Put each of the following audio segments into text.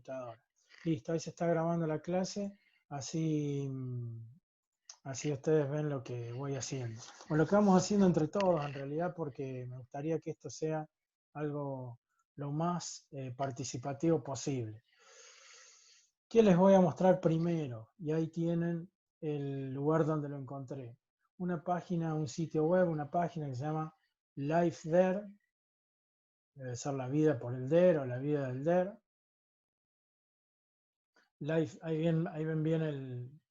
computadora. Listo, ahí se está grabando la clase, así ustedes ven lo que voy haciendo. O lo que vamos haciendo entre todos, en realidad, porque me gustaría que esto sea algo lo más participativo posible. ¿Qué les voy a mostrar primero? Y ahí tienen el lugar donde lo encontré. Una página, un sitio web, una página que se llama Life There. Debe ser la vida por el there o la vida del there. Life, ahí ven bien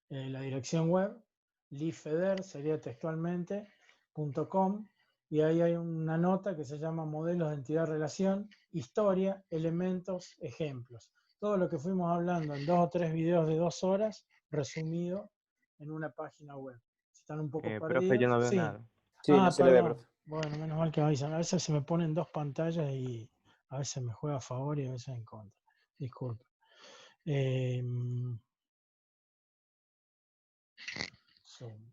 la dirección web. Lifeder sería textualmente .com, y ahí hay una nota que se llama modelos de entidad-relación, historia, elementos, ejemplos. Todo lo que fuimos hablando en 2 o 3 videos de 2 horas, resumido en una página web. Si están un poco Profe, yo perdidos, no veo sí. nada. Sí, no se le ve, Perdón. profe. Bueno, menos mal que avisan. A veces se me ponen 2 pantallas y a veces me juega a favor y a veces en contra. Disculpe. Zoom.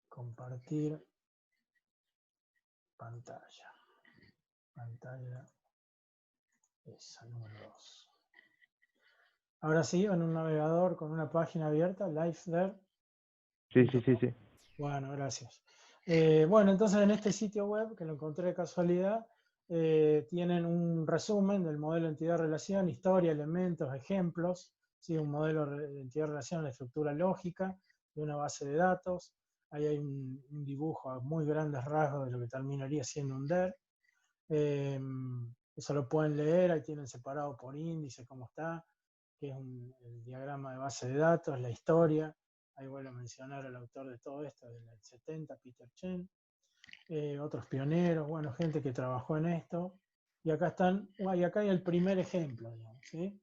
Compartir pantalla. Pantalla esa, número 2. Ahora sí, en un navegador con una página abierta, LifeThere. Sí. Bueno, gracias. Bueno, entonces en este sitio web, que lo encontré de casualidad, tienen un resumen del modelo entidad-relación, historia, elementos, ejemplos, ¿sí? Un modelo de entidad-relación, la estructura lógica de una base de datos. Ahí hay un dibujo a muy grandes rasgos de lo que terminaría siendo un DER. Eso lo pueden leer, ahí tienen separado por índice cómo está, que es el diagrama de base de datos, la historia. Ahí vuelvo a mencionar al autor de todo esto, del 70, Peter Chen. Otros pioneros, bueno, gente que trabajó en esto. Y acá acá hay el primer ejemplo, digamos, ¿sí?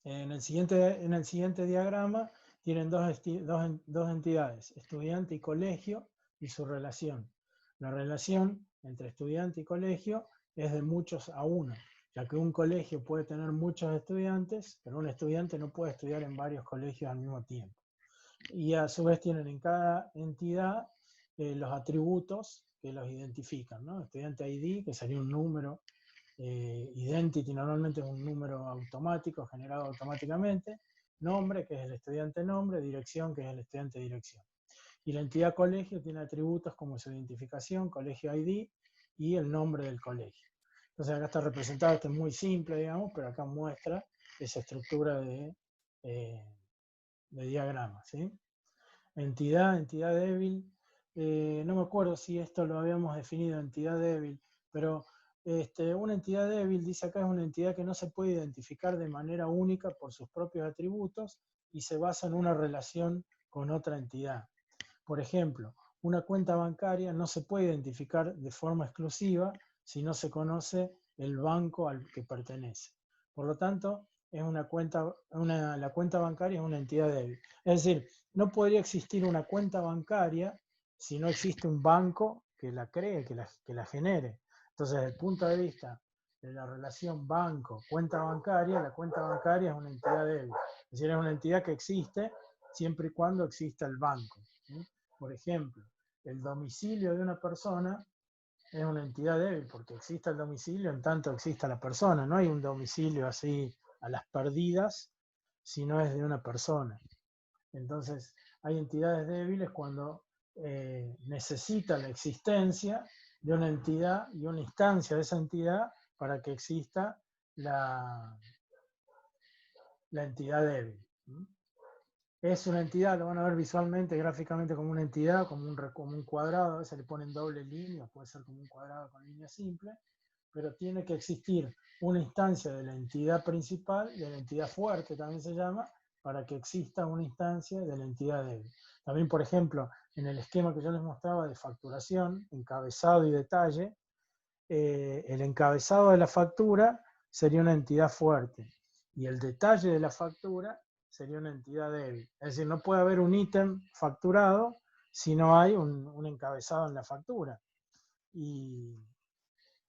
En el siguiente diagrama tienen dos entidades, estudiante y colegio, y su relación. La relación entre estudiante y colegio es de muchos a uno, ya que un colegio puede tener muchos estudiantes, pero un estudiante no puede estudiar en varios colegios al mismo tiempo. Y a su vez tienen en cada entidad los atributos que los identifican, ¿no? Estudiante ID, que sería un número. Identity normalmente es un número automático, generado automáticamente. Nombre, que es el estudiante nombre. Dirección, que es el estudiante dirección. Y la entidad colegio tiene atributos como su identificación, colegio ID, y el nombre del colegio. Entonces acá está representado, esto es muy simple, digamos, pero acá muestra esa estructura de diagrama, ¿sí? Entidad débil. No me acuerdo si esto lo habíamos definido, entidad débil, pero una entidad débil, dice acá, es una entidad que no se puede identificar de manera única por sus propios atributos y se basa en una relación con otra entidad. Por ejemplo, una cuenta bancaria no se puede identificar de forma exclusiva si no se conoce el banco al que pertenece. Por lo tanto, la cuenta bancaria es una entidad débil. Es decir, no podría existir una cuenta bancaria si no existe un banco que la cree, que la genere. Entonces, desde el punto de vista de la relación banco-cuenta bancaria, la cuenta bancaria es una entidad débil. Es decir, es una entidad que existe siempre y cuando exista el banco, ¿sí? Por ejemplo, el domicilio de una persona es una entidad débil porque existe el domicilio en tanto exista la persona. No hay un domicilio así a las perdidas si no es de una persona. Entonces, hay entidades débiles cuando necesita la existencia de una entidad y una instancia de esa entidad para que exista la entidad débil. Es una entidad, lo van a ver visualmente, gráficamente como una entidad, como un cuadrado, a veces le ponen doble línea, puede ser como un cuadrado con línea simple, pero tiene que existir una instancia de la entidad principal, de la entidad fuerte también se llama, para que exista una instancia de la entidad débil. También, por ejemplo, en el esquema que yo les mostraba de facturación, encabezado y detalle, el encabezado de la factura sería una entidad fuerte y el detalle de la factura sería una entidad débil. Es decir, no puede haber un ítem facturado si no hay un encabezado en la factura. Y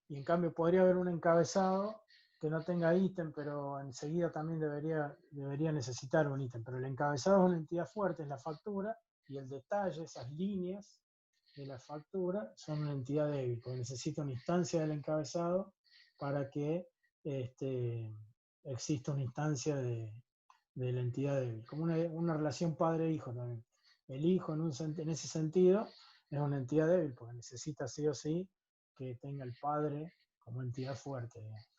en cambio podría haber un encabezado que no tenga ítem, pero enseguida también debería necesitar un ítem. Pero el encabezado es una entidad fuerte, es la factura, y el detalle, esas líneas, de la factura son una entidad débil, porque necesita una instancia del encabezado para que exista una instancia de la entidad débil, como una relación padre-hijo también. El hijo en ese sentido es una entidad débil, porque necesita sí o sí que tenga el padre como entidad fuerte, digamos.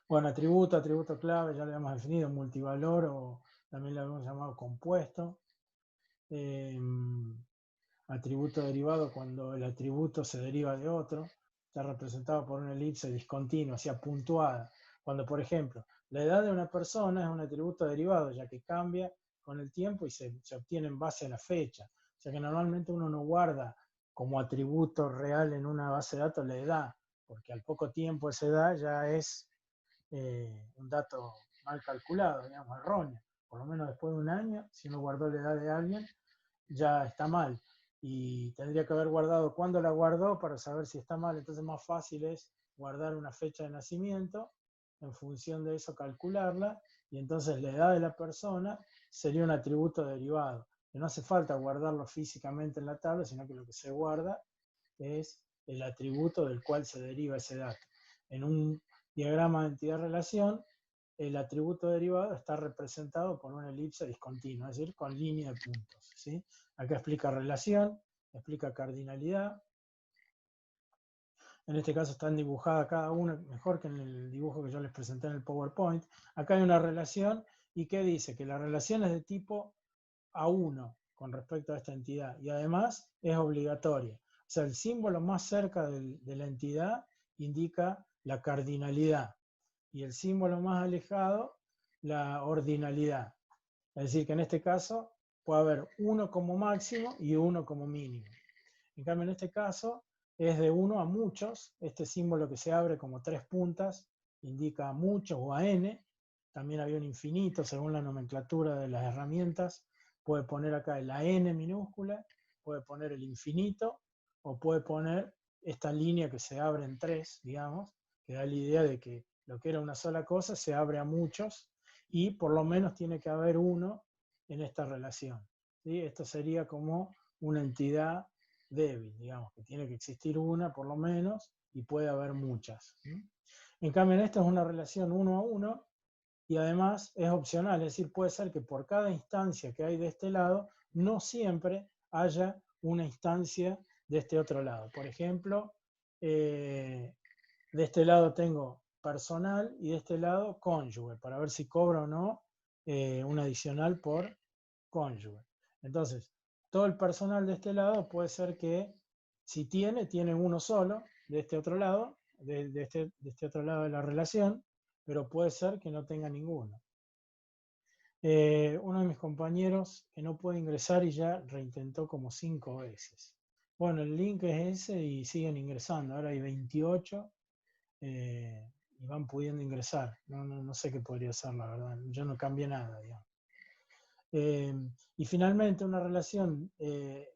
Bueno, atributo clave, ya lo habíamos definido, multivalor o también lo habíamos llamado compuesto. Atributo derivado cuando el atributo se deriva de otro, está representado por una elipse discontinua, o sea, puntuada. Cuando, por ejemplo, la edad de una persona es un atributo derivado, ya que cambia con el tiempo y se obtiene en base a la fecha. O sea que normalmente uno no guarda como atributo real en una base de datos la edad, porque al poco tiempo esa edad ya es un dato mal calculado, digamos, erróneo. Por lo menos después de un año, si uno guardó la edad de alguien, ya está mal. Y tendría que haber guardado cuándo la guardó para saber si está mal. Entonces más fácil es guardar una fecha de nacimiento, en función de eso calcularla, y entonces la edad de la persona sería un atributo derivado. Que no hace falta guardarlo físicamente en la tabla, sino que lo que se guarda es el atributo del cual se deriva ese dato. En un diagrama de entidad-relación, el atributo derivado está representado por una elipse discontinua, es decir, con línea de puntos, ¿sí? Acá explica relación, explica cardinalidad. En este caso están dibujadas cada una mejor que en el dibujo que yo les presenté en el PowerPoint. Acá hay una relación, ¿y qué dice? Que la relación es de tipo A1 con respecto a esta entidad, y además es obligatoria. O sea, el símbolo más cerca de la entidad indica la cardinalidad, y el símbolo más alejado, la ordinalidad. Es decir, que en este caso puede haber uno como máximo y uno como mínimo. En cambio, en este caso es de 1 a muchos. Este símbolo que se abre como 3 puntas indica a muchos o a n. También había un infinito según la nomenclatura de las herramientas. Puede poner acá la n minúscula, puede poner el infinito, o puede poner esta línea que se abre en 3, digamos, que da la idea de que lo que era una sola cosa se abre a muchos, y por lo menos tiene que haber uno en esta relación, ¿sí? Esto sería como una entidad débil, digamos, que tiene que existir una por lo menos, y puede haber muchas, ¿sí? En cambio, en esta es una relación 1 a 1, y además es opcional, es decir, puede ser que por cada instancia que hay de este lado, no siempre haya una instancia de este otro lado. Por ejemplo, de este lado tengo personal y de este lado cónyuge, para ver si cobra o no un adicional por cónyuge. Entonces, todo el personal de este lado puede ser que, si tiene uno solo de este otro lado, de este otro lado de la relación, pero puede ser que no tenga ninguno. Uno de mis compañeros que no puede ingresar y ya reintentó como 5 veces. Bueno, el link es ese y siguen ingresando. Ahora hay 28 y van pudiendo ingresar. No sé qué podría ser, la verdad. Yo no cambié nada, digamos. Y finalmente una relación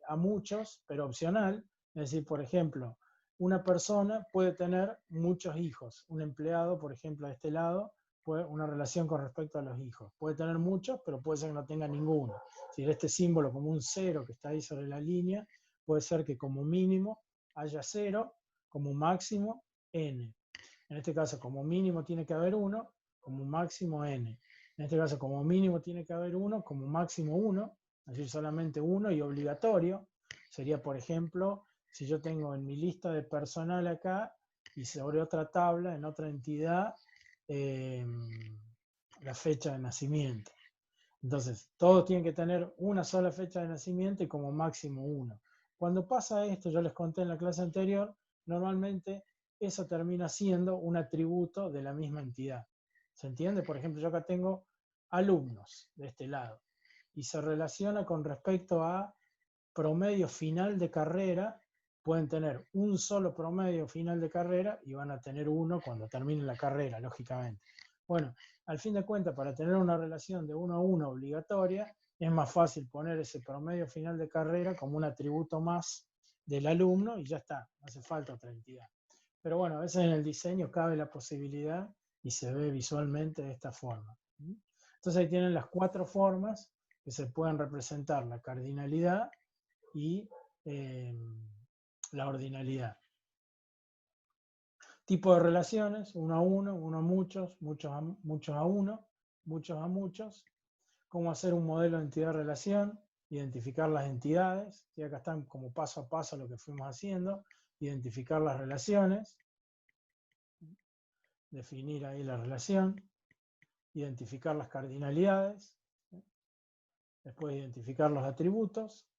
a muchos, pero opcional. Es decir, por ejemplo, una persona puede tener muchos hijos. Un empleado, por ejemplo, de este lado, puede una relación con respecto a los hijos. Puede tener muchos, pero puede ser que no tenga ninguno. Si este símbolo como un 0 que está ahí sobre la línea, puede ser que como mínimo haya 0, como máximo n. En este caso, como mínimo tiene que haber 1, como máximo n. En este caso, como mínimo tiene que haber 1, como máximo 1, es decir, solamente 1, y obligatorio sería, por ejemplo, si yo tengo en mi lista de personal acá y sobre otra tabla, en otra entidad, la fecha de nacimiento. Entonces, todos tienen que tener una sola fecha de nacimiento y como máximo 1. Cuando pasa esto, yo les conté en la clase anterior, normalmente eso termina siendo un atributo de la misma entidad. ¿Se entiende? Por ejemplo, yo acá tengo alumnos de este lado y se relaciona con respecto a promedio final de carrera. Pueden tener un solo promedio final de carrera y van a tener uno cuando termine la carrera, lógicamente. Bueno, al fin de cuentas, para tener una relación de 1 a 1 obligatoria, es más fácil poner ese promedio final de carrera como un atributo más del alumno y ya está, no hace falta otra entidad. Pero bueno, a veces en el diseño cabe la posibilidad y se ve visualmente de esta forma. Entonces ahí tienen las 4 formas que se pueden representar la cardinalidad y la ordinalidad. Tipo de relaciones, uno a uno, uno a muchos, muchos a uno, muchos a muchos. Cómo hacer un modelo de entidad-relación, identificar las entidades, y acá están como paso a paso lo que fuimos haciendo, identificar las relaciones, definir ahí la relación, identificar las cardinalidades, después identificar los atributos,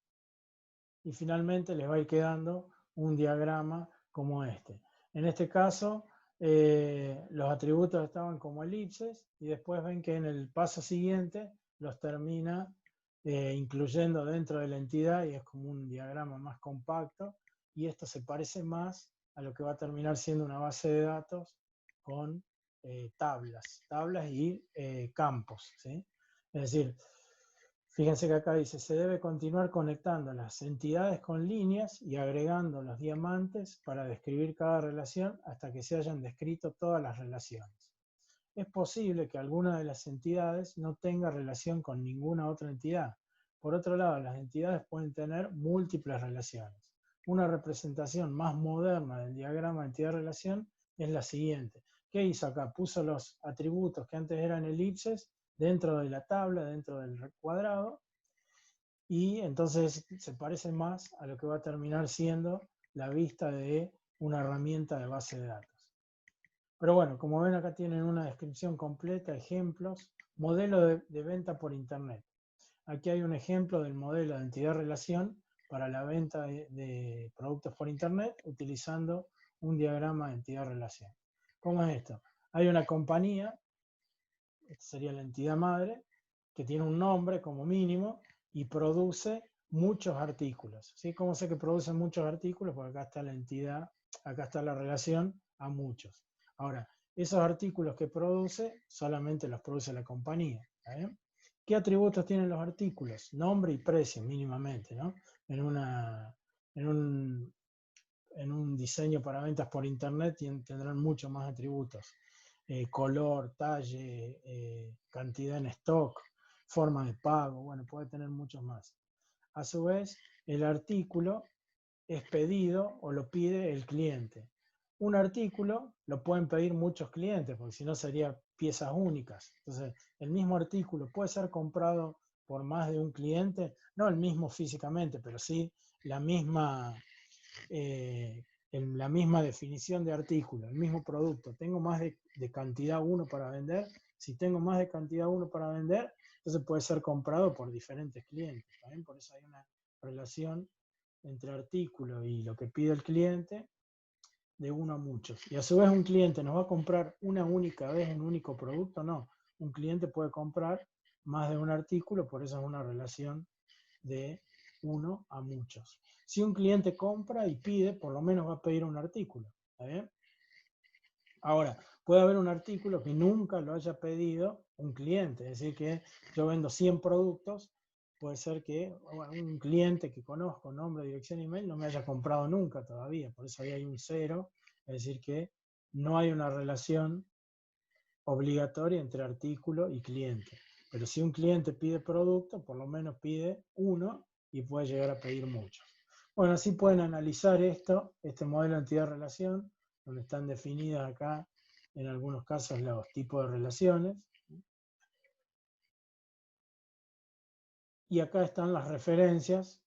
y finalmente les va a ir quedando un diagrama como este. En este caso, los atributos estaban como elipses, y después ven que en el paso siguiente los termina incluyendo dentro de la entidad, y es como un diagrama más compacto, y esto se parece más a lo que va a terminar siendo una base de datos con tablas y campos, ¿sí? Es decir, fíjense que acá dice, se debe continuar conectando las entidades con líneas y agregando los diamantes para describir cada relación hasta que se hayan descrito todas las relaciones. Es posible que alguna de las entidades no tenga relación con ninguna otra entidad. Por otro lado, las entidades pueden tener múltiples relaciones. Una representación más moderna del diagrama de entidad-relación es la siguiente. ¿Qué hizo acá? Puso los atributos que antes eran elipses dentro de la tabla, dentro del cuadrado, y entonces se parece más a lo que va a terminar siendo la vista de una herramienta de base de datos. Pero bueno, como ven acá tienen una descripción completa, ejemplos, modelo de venta por internet. Aquí hay un ejemplo del modelo de entidad-relación para la venta de productos por internet utilizando un diagrama de entidad-relación. ¿Cómo es esto? Hay una compañía, esta sería la entidad madre, que tiene un nombre como mínimo y produce muchos artículos. ¿Sí? ¿Cómo sé que produce muchos artículos? Porque acá está la entidad, acá está la relación a muchos. Ahora, esos artículos que produce solamente los produce la compañía. ¿Bien? ¿Qué atributos tienen los artículos? Nombre y precio mínimamente, ¿no? En un diseño para ventas por internet tendrán muchos más atributos. Color, talle, cantidad en stock, forma de pago, bueno, puede tener muchos más. A su vez, el artículo es pedido o lo pide el cliente. Un artículo lo pueden pedir muchos clientes, porque si no serían piezas únicas. Entonces, el mismo artículo puede ser comprado por más de un cliente, no el mismo físicamente, pero sí la misma la misma definición de artículo, el mismo producto. Tengo más de cantidad 1 para vender. Si tengo más de cantidad 1 para vender, entonces puede ser comprado por diferentes clientes. ¿También? Por eso hay una relación entre artículo y lo que pide el cliente de uno a muchos. Y a su vez un cliente nos va a comprar una única vez un único producto, no. Un cliente puede comprar más de un artículo, por eso es una relación de uno a muchos. Si un cliente compra y pide, por lo menos va a pedir un artículo. ¿Está bien? Ahora, puede haber un artículo que nunca lo haya pedido un cliente. Es decir, que yo vendo 100 productos, puede ser que un cliente que conozco, nombre, dirección, email, no me haya comprado nunca todavía. Por eso ahí hay un 0. Es decir, que no hay una relación obligatoria entre artículo y cliente. Pero si un cliente pide producto, por lo menos pide uno y puede llegar a pedir muchos. Bueno, así pueden analizar este modelo de entidad-relación, donde están definidas acá, en algunos casos, los tipos de relaciones. Y acá están las referencias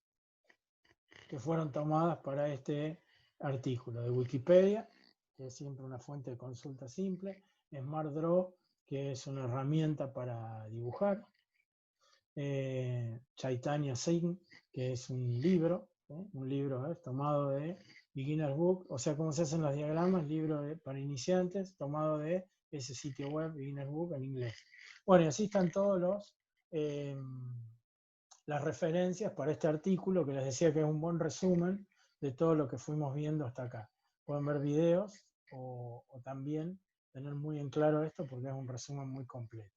que fueron tomadas para este artículo de Wikipedia, que es siempre una fuente de consulta simple, SmartDraw, que es una herramienta para dibujar, Chaitanya Singh, que es un libro tomado de Beginner's Book, o sea, cómo se hacen los diagramas, libro para iniciantes, tomado de ese sitio web, Beginner's Book, en inglés. Bueno, y así están todos las referencias para este artículo, que les decía que es un buen resumen de todo lo que fuimos viendo hasta acá. Pueden ver videos o también tener muy en claro esto porque es un resumen muy completo.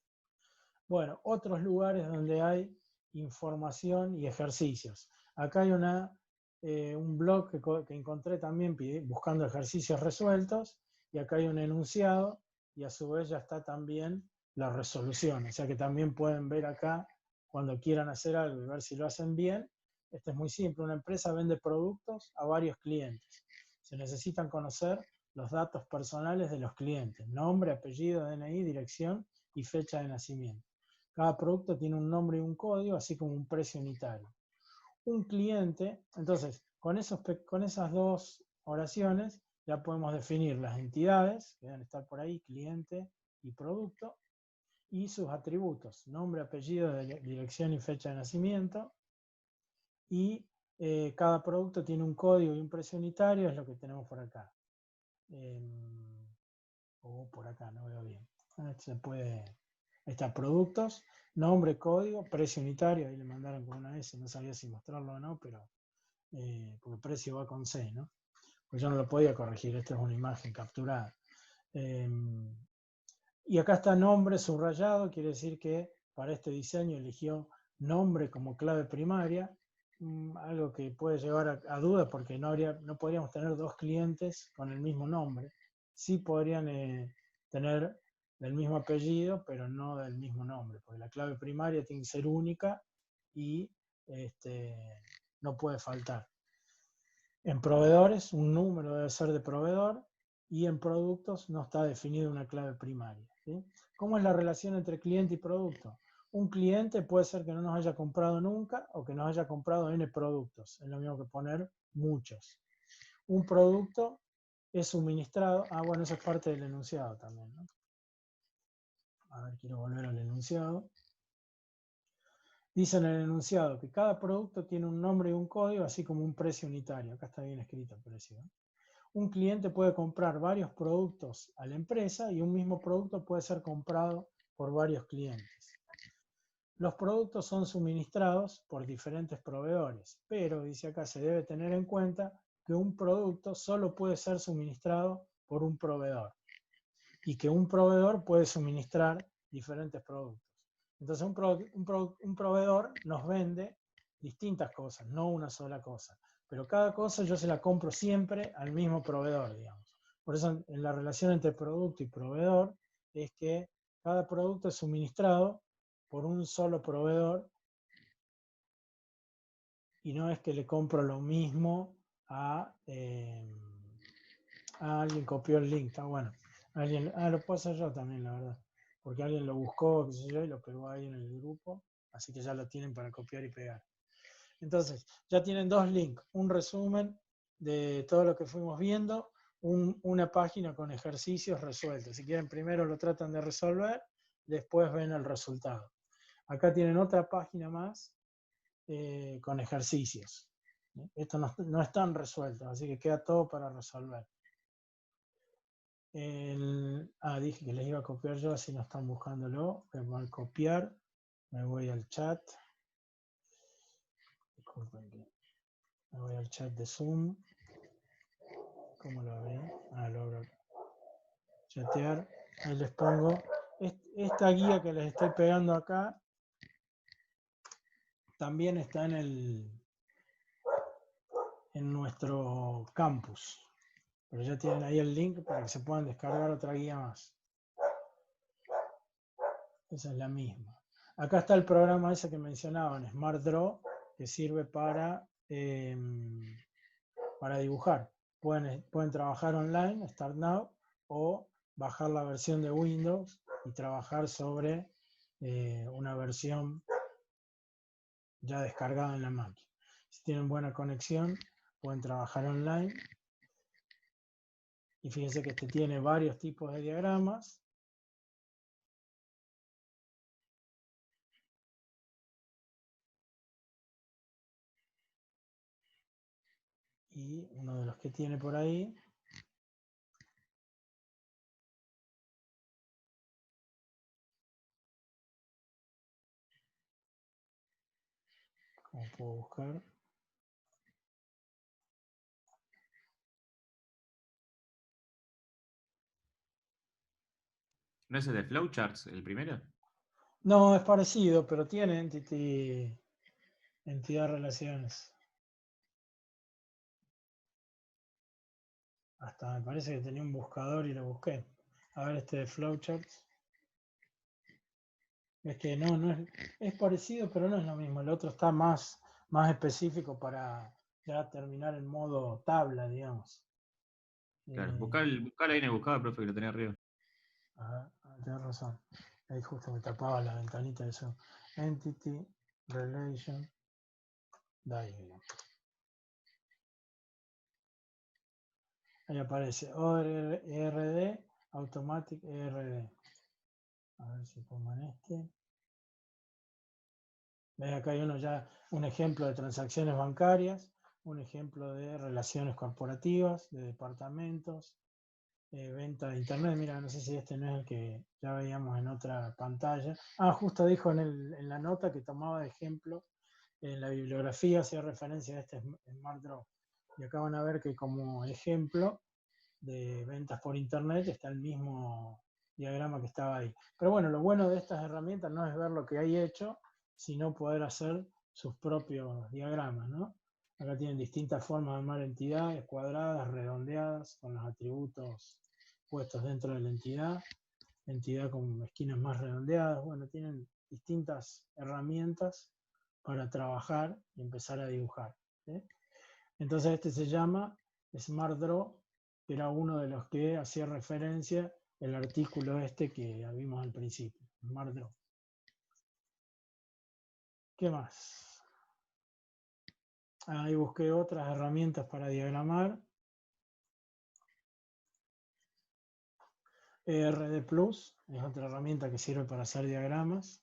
Bueno, otros lugares donde hay información y ejercicios. Acá hay un blog que encontré también buscando ejercicios resueltos, y acá hay un enunciado, y a su vez ya está también la resolución. O sea que también pueden ver acá, cuando quieran hacer algo y ver si lo hacen bien, Este es muy simple. Una empresa vende productos a varios clientes. Se necesitan conocer los datos personales de los clientes: nombre, apellido, DNI, dirección y fecha de nacimiento. Cada producto tiene un nombre y un código, así como un precio unitario. Un cliente, entonces, con esas dos oraciones ya podemos definir las entidades, que deben estar por ahí, cliente y producto, y sus atributos: nombre, apellido, dirección y fecha de nacimiento. Y cada producto tiene un código y un precio unitario, es lo que tenemos por acá. O por acá, no veo bien. Se puede, ahí está, productos, nombre, código, precio unitario. Ahí le mandaron con una S, no sabía si mostrarlo o no, pero porque el precio va con C, ¿no? Pues yo no lo podía corregir, esto es una imagen capturada. Y acá está nombre subrayado, quiere decir que para este diseño eligió nombre como clave primaria, algo que puede llevar a duda porque no podríamos tener dos clientes con el mismo nombre. Sí podrían tener el mismo apellido, pero no del mismo nombre, porque la clave primaria tiene que ser única y no puede faltar. En proveedores, un número debe ser de proveedor, y en productos no está definida una clave primaria, ¿sí? ¿Cómo es la relación entre cliente y producto? Un cliente puede ser que no nos haya comprado nunca o que nos haya comprado N productos. Es lo mismo que poner muchos. Un producto es suministrado. Bueno, eso es parte del enunciado también, ¿no? A ver, quiero volver al enunciado. Dice en el enunciado que cada producto tiene un nombre y un código, así como un precio unitario. Acá está bien escrito el precio, ¿no? Un cliente puede comprar varios productos a la empresa y un mismo producto puede ser comprado por varios clientes. Los productos son suministrados por diferentes proveedores, pero, dice acá, se debe tener en cuenta que un producto solo puede ser suministrado por un proveedor y que un proveedor puede suministrar diferentes productos. Entonces, un proveedor nos vende distintas cosas, no una sola cosa. Pero cada cosa yo se la compro siempre al mismo proveedor, digamos. Por eso en la relación entre producto y proveedor es que cada producto es suministrado por un solo proveedor y no es que le compro lo mismo a alguien. Copió el link, está bueno. Lo puedo hacer yo también, la verdad. Porque alguien lo buscó, qué sé yo, y lo pegó ahí en el grupo. Así que ya lo tienen para copiar y pegar. Entonces, ya tienen dos links. Un resumen de todo lo que fuimos viendo. Una página con ejercicios resueltos. Si quieren, primero lo tratan de resolver, después ven el resultado. Acá tienen otra página más con ejercicios. Estos no están resueltos, así que queda todo para resolver. Dije que les iba a copiar yo, así no están buscándolo. Voy a copiar, me voy al chat. Disculpen que me voy al chat de Zoom. ¿Cómo lo abrí? Lo abro acá. Chatear. Ahí les pongo. Esta guía que les estoy pegando acá también está en nuestro campus. Pero ya tienen ahí el link para que se puedan descargar otra guía más. Esa es la misma. Acá está el programa ese que mencionaban, Smart Draw, que sirve para dibujar. Pueden trabajar online, Start Now, o bajar la versión de Windows y trabajar sobre una versión ya descargada en la máquina. Si tienen buena conexión, pueden trabajar online. Y fíjense que este tiene varios tipos de diagramas. Y uno de los que tiene por ahí como puedo buscar. ¿No es el de Flowcharts, el primero? No, es parecido, pero tiene entidad relaciones. Hasta me parece que tenía un buscador y lo busqué. A ver este de Flowcharts. Es que no es parecido, pero no es lo mismo. El otro está más más específico para ya terminar en modo tabla, digamos. Claro, buscala ahí en el buscador, profe, que lo tenía arriba. Tienes razón. Ahí justo me tapaba la ventanita de eso. Entity Relation Diagram. Ahí aparece ORD, Automatic ERD. A ver si pongo en este. ¿Ves? Acá hay un ejemplo de transacciones bancarias, un ejemplo de relaciones corporativas, de departamentos, venta de internet. Mira, no sé si este no es el que ya veíamos en otra pantalla. Justo dijo en la nota que tomaba de ejemplo en la bibliografía, hacía referencia a este Smart Draw. Y acá van a ver que como ejemplo de ventas por internet está el mismo diagrama que estaba ahí. Pero bueno, lo bueno de estas herramientas no es ver lo que hay hecho, sino poder hacer sus propios diagramas, ¿no? Acá tienen distintas formas de armar entidades, cuadradas, redondeadas, con los atributos puestos dentro de la entidad con esquinas más redondeadas. Bueno, tienen distintas herramientas para trabajar y empezar a dibujar, ¿sí? Entonces este se llama Smart Draw, que era uno de los que hacía referencia el artículo este que vimos al principio, Smart Draw. ¿Qué más? Ahí busqué otras herramientas para diagramar. ERD Plus es otra herramienta que sirve para hacer diagramas.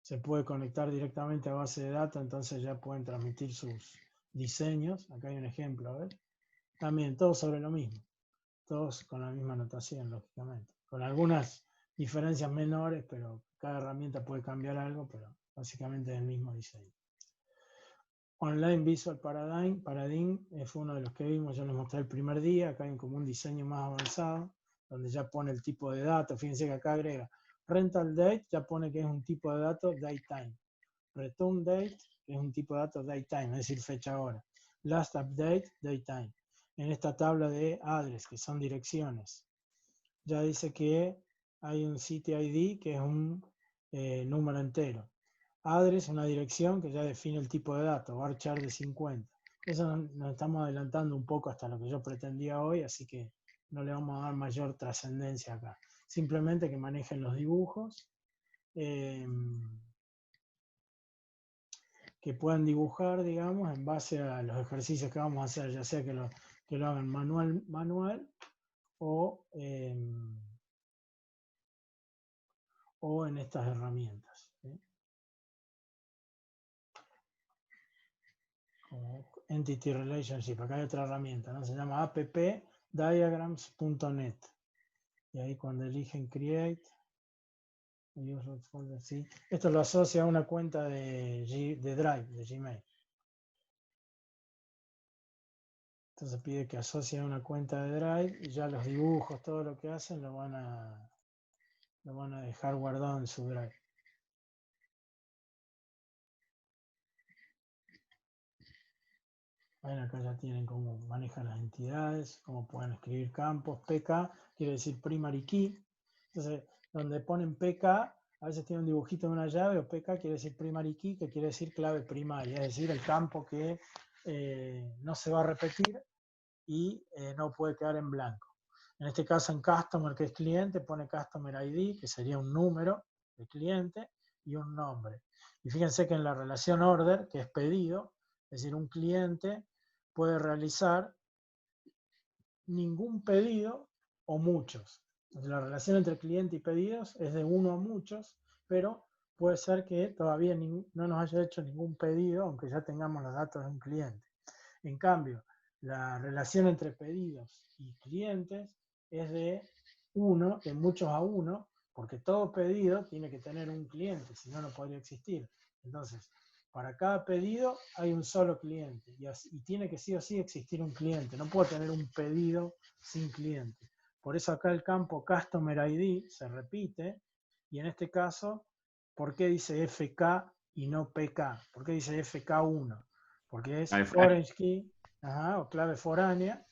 Se puede conectar directamente a base de datos, entonces ya pueden transmitir sus diseños. Acá hay un ejemplo, a ver. También todos sobre lo mismo. Todos con la misma notación, lógicamente. Con algunas diferencias menores, pero cada herramienta puede cambiar algo, pero básicamente es el mismo diseño. Online Visual Paradigm fue uno de los que vimos, yo les mostré el primer día. Acá hay como un diseño más avanzado, donde ya pone el tipo de datos. Fíjense que acá agrega Rental Date, ya pone que es un tipo de datos Datetime. Return Date, que es un tipo de datos Datetime, es decir, fecha hora. Last Update, Datetime. En esta tabla de address, que son direcciones, ya dice que hay un City ID, que es un número entero. Address, una dirección que ya define el tipo de datos, varchar de 50. Eso nos estamos adelantando un poco hasta lo que yo pretendía hoy, así que no le vamos a dar mayor trascendencia acá. Simplemente que manejen los dibujos, que puedan dibujar, digamos, en base a los ejercicios que vamos a hacer, ya sea que lo hagan manual o en estas herramientas, ¿sí? Como Entity Relationship. Acá hay otra herramienta, ¿no? Se llama appdiagrams.net. Y ahí cuando eligen Create, ¿sí? Esto lo asocia a una cuenta de Drive, de Gmail. Entonces pide que asocien una cuenta de Drive y ya los dibujos, todo lo que hacen, lo van a dejar guardado en su Drive. Bueno, acá ya tienen cómo manejan las entidades, cómo pueden escribir campos. PK quiere decir primary key. Entonces, donde ponen PK, a veces tiene un dibujito de una llave, o PK quiere decir primary key, que quiere decir clave primaria, es decir, el campo que no se va a repetir y no puede quedar en blanco. En este caso, en Customer, que es cliente, pone Customer ID, que sería un número de cliente, y un nombre. Y fíjense que en la relación order, que es pedido, es decir, un cliente puede realizar ningún pedido o muchos. Entonces, la relación entre cliente y pedidos es de uno a muchos, pero puede ser que todavía no nos haya hecho ningún pedido, aunque ya tengamos los datos de un cliente. En cambio, la relación entre pedidos y clientes es de muchos a uno, porque todo pedido tiene que tener un cliente, si no, no podría existir. Entonces, para cada pedido hay un solo cliente y tiene que sí o sí existir un cliente. No puedo tener un pedido sin cliente. Por eso acá el campo Customer ID se repite y en este caso, ¿por qué dice FK y no PK? ¿Por qué dice FK1? Porque es foreign key, o clave foránea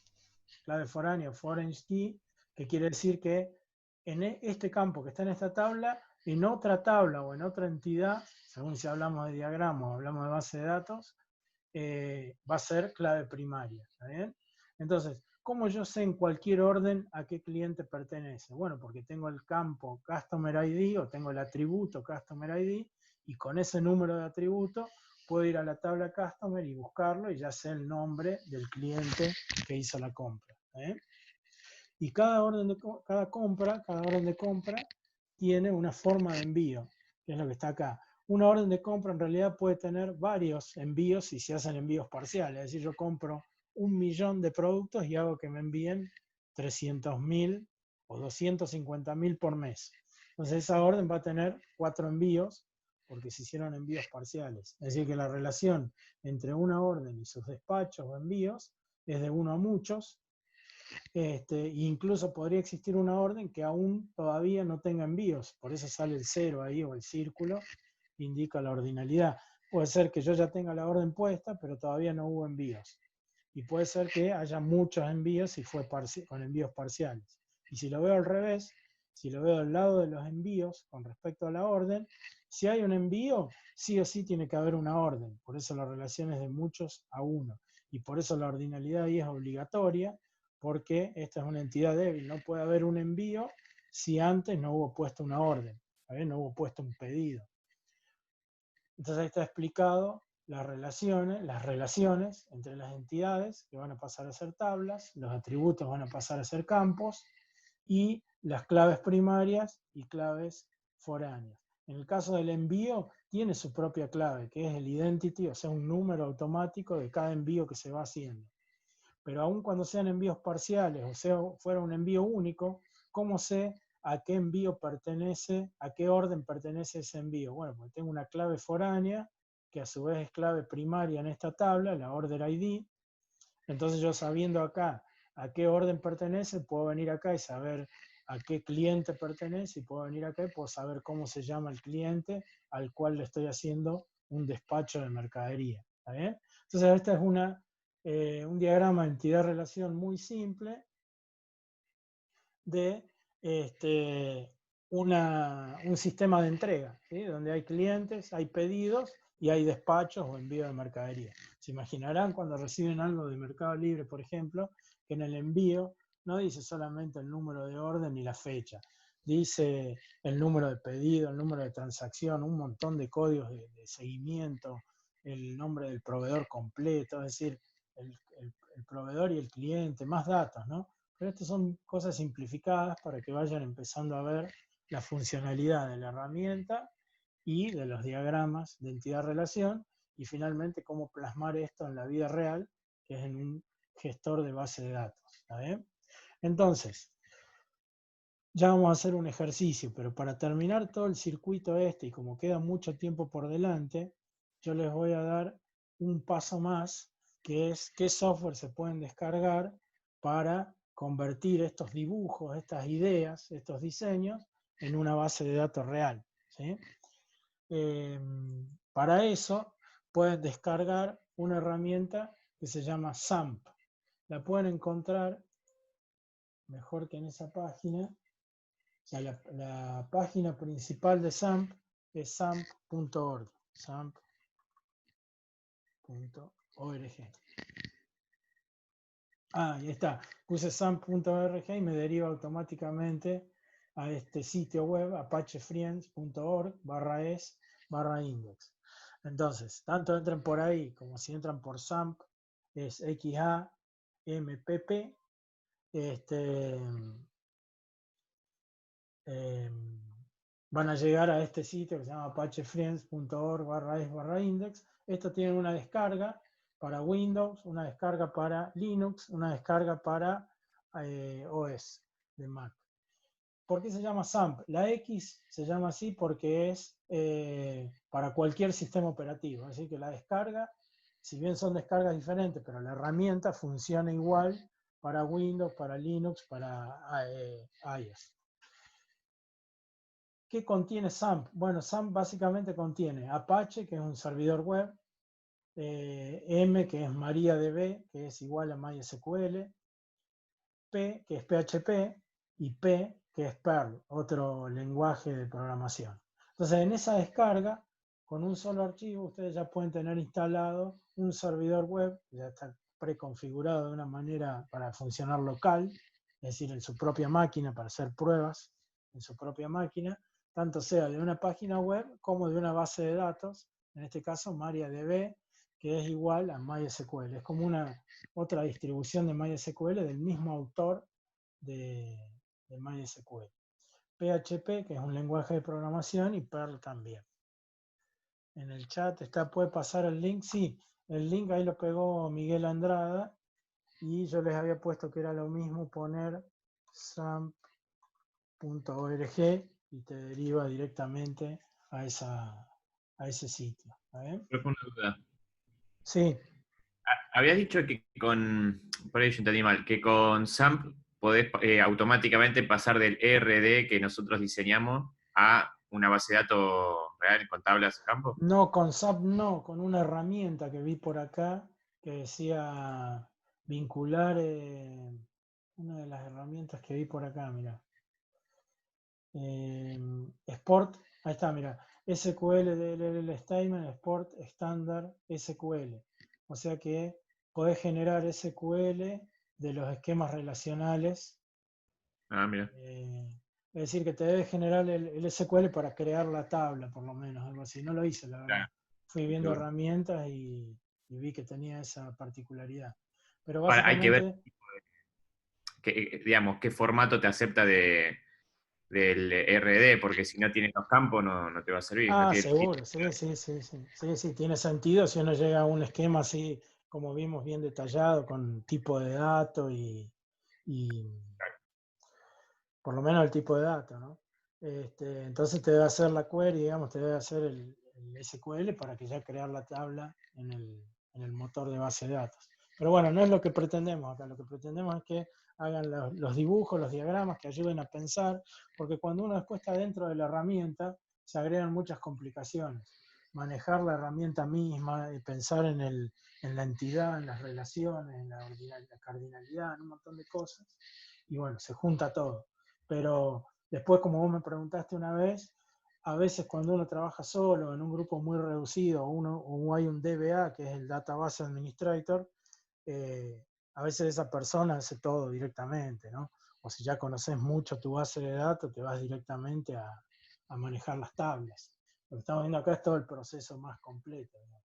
o foreign key, que quiere decir que en este campo que está en esta tabla, en otra tabla o en otra entidad, según si hablamos de diagrama o hablamos de base de datos, va a ser clave primaria. ¿Está bien? Entonces, ¿cómo yo sé en cualquier orden a qué cliente pertenece? Bueno, porque tengo el campo Customer ID o tengo el atributo Customer ID y con ese número de atributo puedo ir a la tabla Customer y buscarlo y ya sé el nombre del cliente que hizo la compra. Y cada orden de compra tiene una forma de envío, que es lo que está acá. Una orden de compra en realidad puede tener varios envíos si se hacen envíos parciales. Es decir, yo compro 1.000.000 de productos y hago que me envíen 300.000 o 250.000 por mes. Entonces esa orden va a tener 4 envíos porque se hicieron envíos parciales. Es decir, que la relación entre una orden y sus despachos o envíos es de 1 a muchos. Incluso podría existir una orden que aún todavía no tenga envíos, por eso sale el 0 ahí o el círculo, indica la ordinalidad. Puede ser que yo ya tenga la orden puesta, pero todavía no hubo envíos. Y puede ser que haya muchos envíos y fue con envíos parciales. Y si lo veo al revés, si lo veo del lado de los envíos con respecto a la orden, si hay un envío, sí o sí tiene que haber una orden. Por eso la relación es de muchos a uno. Y por eso la ordinalidad ahí es obligatoria, porque esta es una entidad débil. No puede haber un envío si antes no hubo puesto una orden, no hubo puesto un pedido. Entonces ahí está explicado las relaciones entre las entidades que van a pasar a ser tablas, los atributos van a pasar a ser campos y las claves primarias y claves foráneas. En el caso del envío, tiene su propia clave, que es el identity, o sea, un número automático de cada envío que se va haciendo. Pero aun cuando sean envíos parciales, o sea, fuera un envío único, ¿cómo sé a qué envío pertenece, a qué orden pertenece ese envío? Bueno, porque tengo una clave foránea, que a su vez es clave primaria en esta tabla, la order ID. Entonces yo sabiendo acá a qué orden pertenece, puedo venir acá y saber a qué cliente pertenece, y puedo venir acá y puedo saber cómo se llama el cliente al cual le estoy haciendo un despacho de mercadería. ¿Está bien? Entonces esta es un diagrama de entidad-relación muy simple de un sistema de entrega, ¿sí? Donde hay clientes, hay pedidos y hay despachos o envío de mercadería. Se imaginarán cuando reciben algo de Mercado Libre, por ejemplo, que en el envío no dice solamente el número de orden y la fecha, dice el número de pedido, el número de transacción, un montón de códigos de seguimiento, el nombre del proveedor completo, es decir, el proveedor y el cliente, más datos, ¿no? Pero estas son cosas simplificadas para que vayan empezando a ver la funcionalidad de la herramienta y de los diagramas de entidad-relación y finalmente cómo plasmar esto en la vida real, que es en un gestor de base de datos. ¿Está bien? Entonces, ya vamos a hacer un ejercicio, pero para terminar todo el circuito y como queda mucho tiempo por delante, yo les voy a dar un paso más, que es qué software se pueden descargar para convertir estos dibujos, estas ideas, estos diseños, en una base de datos real. ¿Sí? Para eso pueden descargar una herramienta que se llama SAMP. La pueden encontrar mejor que en esa página. O sea, la página principal de SAMP es samp.org. samp.org. Ahí está. Puse samp.org y me deriva automáticamente a este sitio web, apachefriends.org/es/index. Entonces, tanto entren por ahí como si entran por SAMP, es XAMPP. Van a llegar a este sitio que se llama apachefriends.org/es/index. Esto tiene una descarga para Windows, una descarga para Linux, una descarga para OS de Mac. ¿Por qué se llama SAMP? La X se llama así porque es para cualquier sistema operativo. Así que la descarga, si bien son descargas diferentes, pero la herramienta funciona igual para Windows, para Linux, para iOS. ¿Qué contiene SAMP? Bueno, SAMP básicamente contiene Apache, que es un servidor web, M, que es MariaDB, que es igual a MySQL, P, que es PHP, y P, que es Perl, otro lenguaje de programación. Entonces, en esa descarga con un solo archivo ustedes ya pueden tener instalado un servidor web, ya está preconfigurado de una manera para funcionar local, es decir, en su propia máquina, para hacer pruebas en su propia máquina, tanto sea de una página web como de una base de datos, en este caso MariaDB, que es igual a MySQL. Es como una otra distribución de MySQL del mismo autor de MySQL. PHP, que es un lenguaje de programación, y Perl también. En el chat puede pasar el link, sí, el link ahí lo pegó Miguel Andrada, y yo les había puesto que era lo mismo poner samp.org y te deriva directamente a ese sitio. Pero fue una duda. Sí. Habías dicho que por ahí yo entendí mal, que con SAMP podés automáticamente pasar del ERD que nosotros diseñamos a una base de datos real con tablas campo. No, con SAP no, con una herramienta que vi por acá que decía vincular, una de las herramientas que vi por acá, mira. Sport, ahí está, mira, SQL DLL Statement, Sport Standard SQL. O sea que podés generar SQL de los esquemas relacionales. Ah, mira. Es decir, que te debe generar el SQL para crear la tabla, por lo menos, algo así. No lo hice, la verdad. Claro. Fui viendo Seguro. herramientas y vi que tenía esa particularidad. Pero Ahora, hay que ver, básicamente, digamos, qué formato te acepta del RD, porque si no tienes los campos no te va a servir. No tiene, seguro, sí, tiene sentido si uno llega a un esquema así, como vimos, bien detallado, con tipo de dato y por lo menos el tipo de dato, ¿no? Entonces te debe hacer la query, digamos, te debe hacer el SQL para que ya crear la tabla en el motor de base de datos. Pero bueno, no es lo que pretendemos acá, lo que pretendemos es que hagan los dibujos, los diagramas, que ayuden a pensar, porque cuando uno después está dentro de la herramienta, se agregan muchas complicaciones. Manejar la herramienta misma, pensar en la entidad, en las relaciones, en la cardinalidad, en un montón de cosas, y bueno, se junta todo. Pero después, como vos me preguntaste una vez, a veces cuando uno trabaja solo, en un grupo muy reducido, o hay un DBA, que es el Database Administrator, a veces esa persona hace todo directamente, ¿no? O si ya conoces mucho tu base de datos, te vas directamente a manejar las tablas. Lo que estamos viendo acá es todo el proceso más completo, ¿no?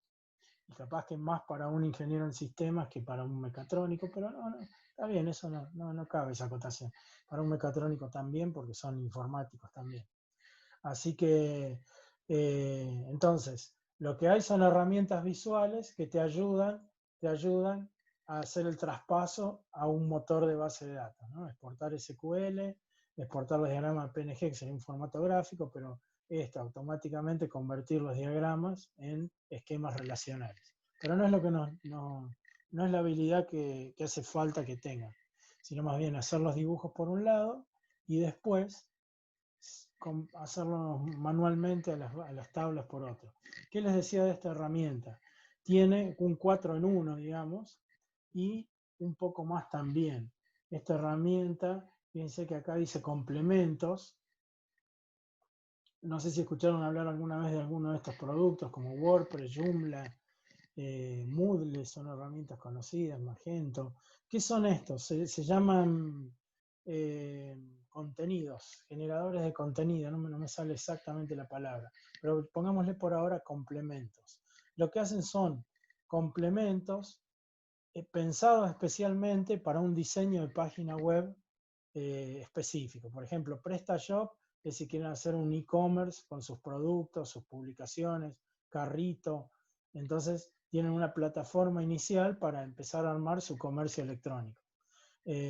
Y capaz que más para un ingeniero en sistemas que para un mecatrónico, pero no, está bien, eso no cabe esa acotación. Para un mecatrónico también, porque son informáticos también. Así que, entonces, lo que hay son herramientas visuales que te ayudan a hacer el traspaso a un motor de base de datos, ¿no? Exportar SQL, exportar los diagramas PNG, que sería un formato gráfico, pero automáticamente convertir los diagramas en esquemas relacionales. Pero no es lo que no es la habilidad que hace falta que tengan, sino más bien hacer los dibujos por un lado y después hacerlo manualmente a las tablas por otro. ¿Qué les decía de esta herramienta? Tiene un 4 en 1, digamos, y un poco más también. Esta herramienta, fíjense que acá dice complementos. No sé si escucharon hablar alguna vez de alguno de estos productos, como WordPress, Joomla, Moodle, son herramientas conocidas, Magento. ¿Qué son estos? Se llaman contenidos, generadores de contenido, no me sale exactamente la palabra, pero pongámosle por ahora complementos. Lo que hacen son complementos pensados especialmente para un diseño de página web específico. Por ejemplo, PrestaShop es si quieren hacer un e-commerce con sus productos, sus publicaciones, carrito. Entonces tienen una plataforma inicial para empezar a armar su comercio electrónico.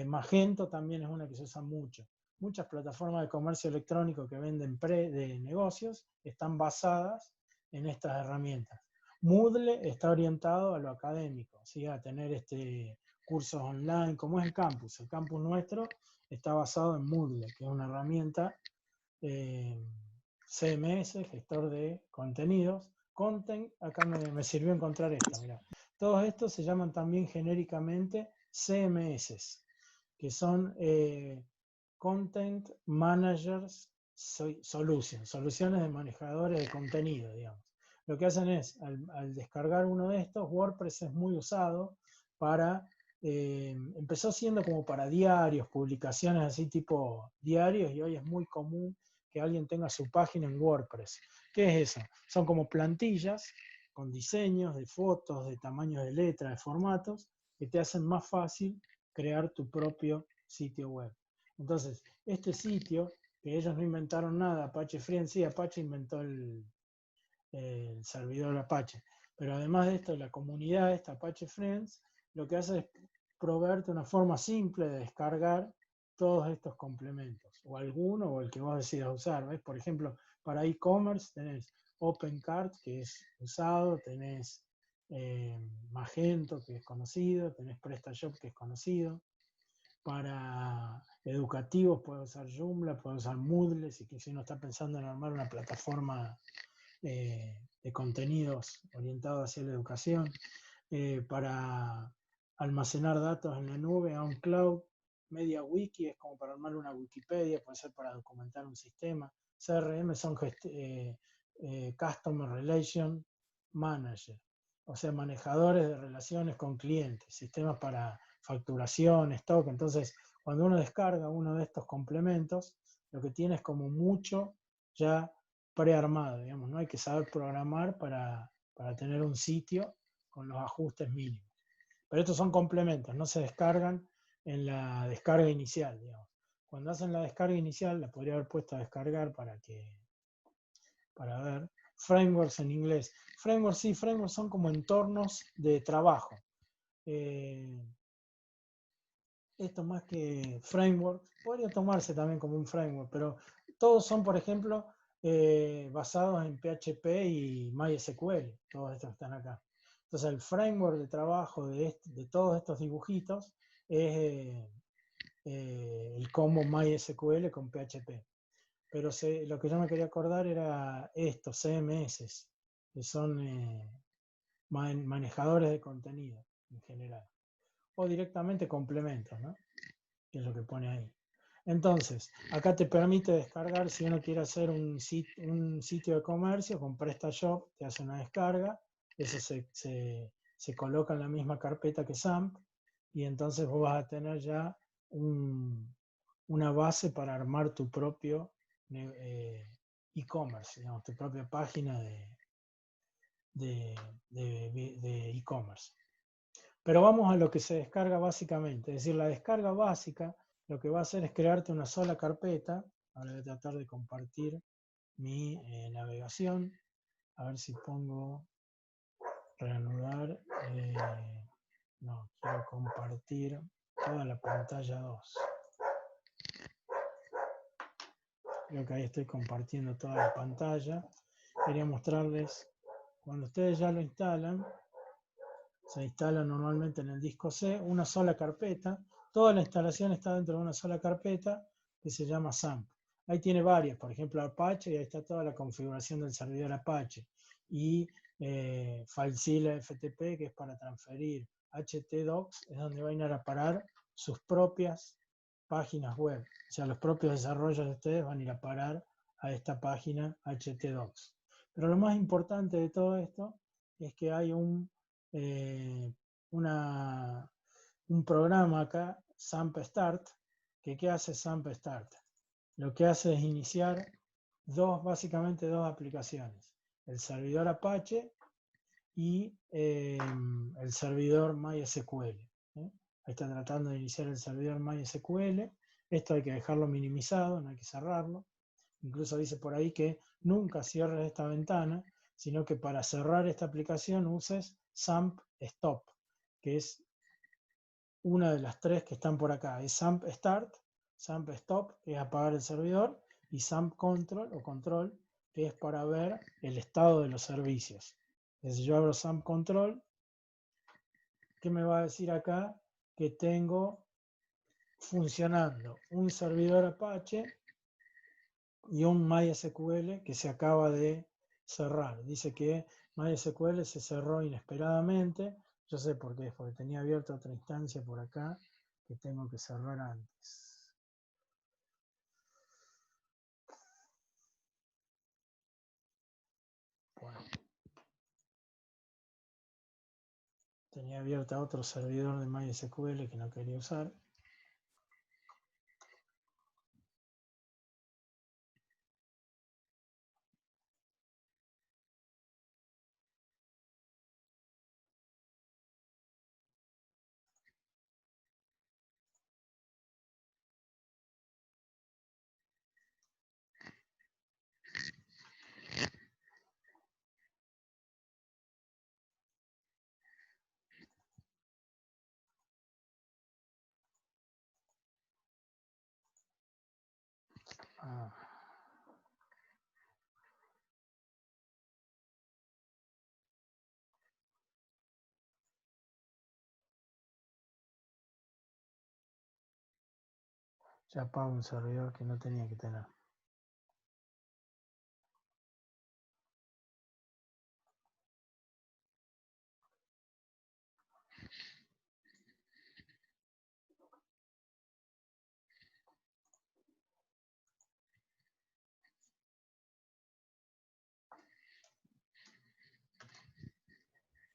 Magento también es una que se usa mucho. Muchas plataformas de comercio electrónico que venden de negocios están basadas en estas herramientas. Moodle está orientado a lo académico, ¿sí? A tener cursos online, como es el campus. El campus nuestro está basado en Moodle, que es una herramienta CMS, gestor de contenidos. Content, acá me sirvió encontrar esta, mirá. Todos estos se llaman también genéricamente CMS, que son Content Managers Solutions, soluciones de manejadores de contenido, digamos. lo que hacen es, al descargar uno de estos, WordPress es muy usado para, empezó siendo como para diarios, publicaciones así tipo diarios, y hoy es muy común que alguien tenga su página en WordPress. ¿Qué es eso? Son como plantillas con diseños de fotos, de tamaños de letra, de formatos, que te hacen más fácil crear tu propio sitio web. Entonces, este sitio, que ellos no inventaron nada, Apache Free en sí, Apache inventó el servidor Apache. Pero además de esto, la comunidad, esta Apache Friends, lo que hace es proveerte una forma simple de descargar todos estos complementos, o alguno, o el que vos decidas usar. ¿Ves? Por ejemplo, para e-commerce tenés OpenCart, que es usado, tenés Magento, que es conocido, tenés PrestaShop, que es conocido. Para educativos puedes usar Joomla, puedes usar Moodle, si uno está pensando en armar una plataforma de contenidos orientados hacia la educación. Para almacenar datos en la nube, OnCloud, MediaWiki es como para armar una Wikipedia, puede ser para documentar un sistema. CRM son Customer Relation Manager, o sea, manejadores de relaciones con clientes, sistemas para facturación, stock. Entonces, cuando uno descarga uno de estos complementos, lo que tiene es como mucho ya prearmado, digamos, no hay que saber programar para tener un sitio con los ajustes mínimos. Pero estos son complementos, no se descargan en la descarga inicial, digamos. Cuando hacen la descarga inicial, la podría haber puesto a descargar para ver. Frameworks en inglés. Frameworks, sí, frameworks son como entornos de trabajo. Esto más que framework, podría tomarse también como un framework, pero todos son, por ejemplo, basados en PHP y MySQL, todos estos que están acá. Entonces el framework de trabajo de todos estos dibujitos es el combo MySQL con PHP. Pero lo que yo me quería acordar era estos CMS, que son manejadores de contenido en general. O directamente complementos, ¿no? Que es lo que pone ahí. Entonces, acá te permite descargar, si uno quiere hacer un sitio de comercio con PrestaShop, te hace una descarga, eso se coloca en la misma carpeta que SAMP, y entonces vos vas a tener ya una base para armar tu propio e-commerce, digamos, tu propia página de e-commerce. Pero vamos a lo que se descarga básicamente. Es decir, la descarga básica lo que va a hacer es crearte una sola carpeta. Ahora voy a tratar de compartir mi navegación. A ver si pongo reanudar. No, quiero compartir toda la pantalla 2. Creo que ahí estoy compartiendo toda la pantalla. Quería mostrarles, cuando ustedes ya lo instalan, se instala normalmente en el disco C, una sola carpeta. Toda la instalación está dentro de una sola carpeta que se llama SAMP. Ahí tiene varias, por ejemplo Apache, y ahí está toda la configuración del servidor Apache. Y FileZilla FTP, que es para transferir. htdocs es donde van a ir a parar sus propias páginas web. O sea, los propios desarrollos de ustedes van a ir a parar a esta página htdocs. Pero lo más importante de todo esto es que hay un programa acá, SAMP Start, que ¿qué hace SAMP Start? Lo que hace es iniciar básicamente dos aplicaciones, el servidor Apache y el servidor MySQL. Ahí está tratando de iniciar el servidor MySQL, esto hay que dejarlo minimizado, no hay que cerrarlo. Incluso dice por ahí que nunca cierres esta ventana, sino que para cerrar esta aplicación uses SAMP Stop, que es una de las tres que están por acá. Es SAMP Start, SAMP Stop, que es apagar el servidor, y SAMP Control o Control, que es para ver el estado de los servicios. Entonces yo abro SAMP Control, ¿qué me va a decir acá? Que tengo funcionando un servidor Apache y un MySQL que se acaba de cerrar. Dice que MySQL se cerró inesperadamente. Yo sé por qué es, porque tenía abierta otra instancia por acá que tengo que cerrar antes. Bueno. tenía abierta otro servidor de MySQL que no quería usar. Ah. Ya apago un servidor que no tenía que tener.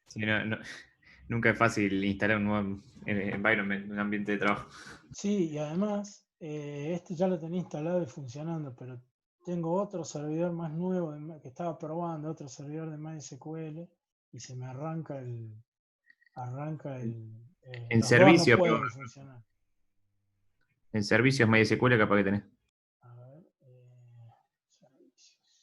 Sí, nunca es fácil instalar un nuevo environment, un ambiente de trabajo. Sí, y además, este ya lo tenía instalado y funcionando, pero tengo otro servidor más nuevo que estaba probando, otro servidor de MySQL, y se me arranca En los dos no servicio, pueden funcionar. en servicios MySQL capaz que tenés. A ver, servicios.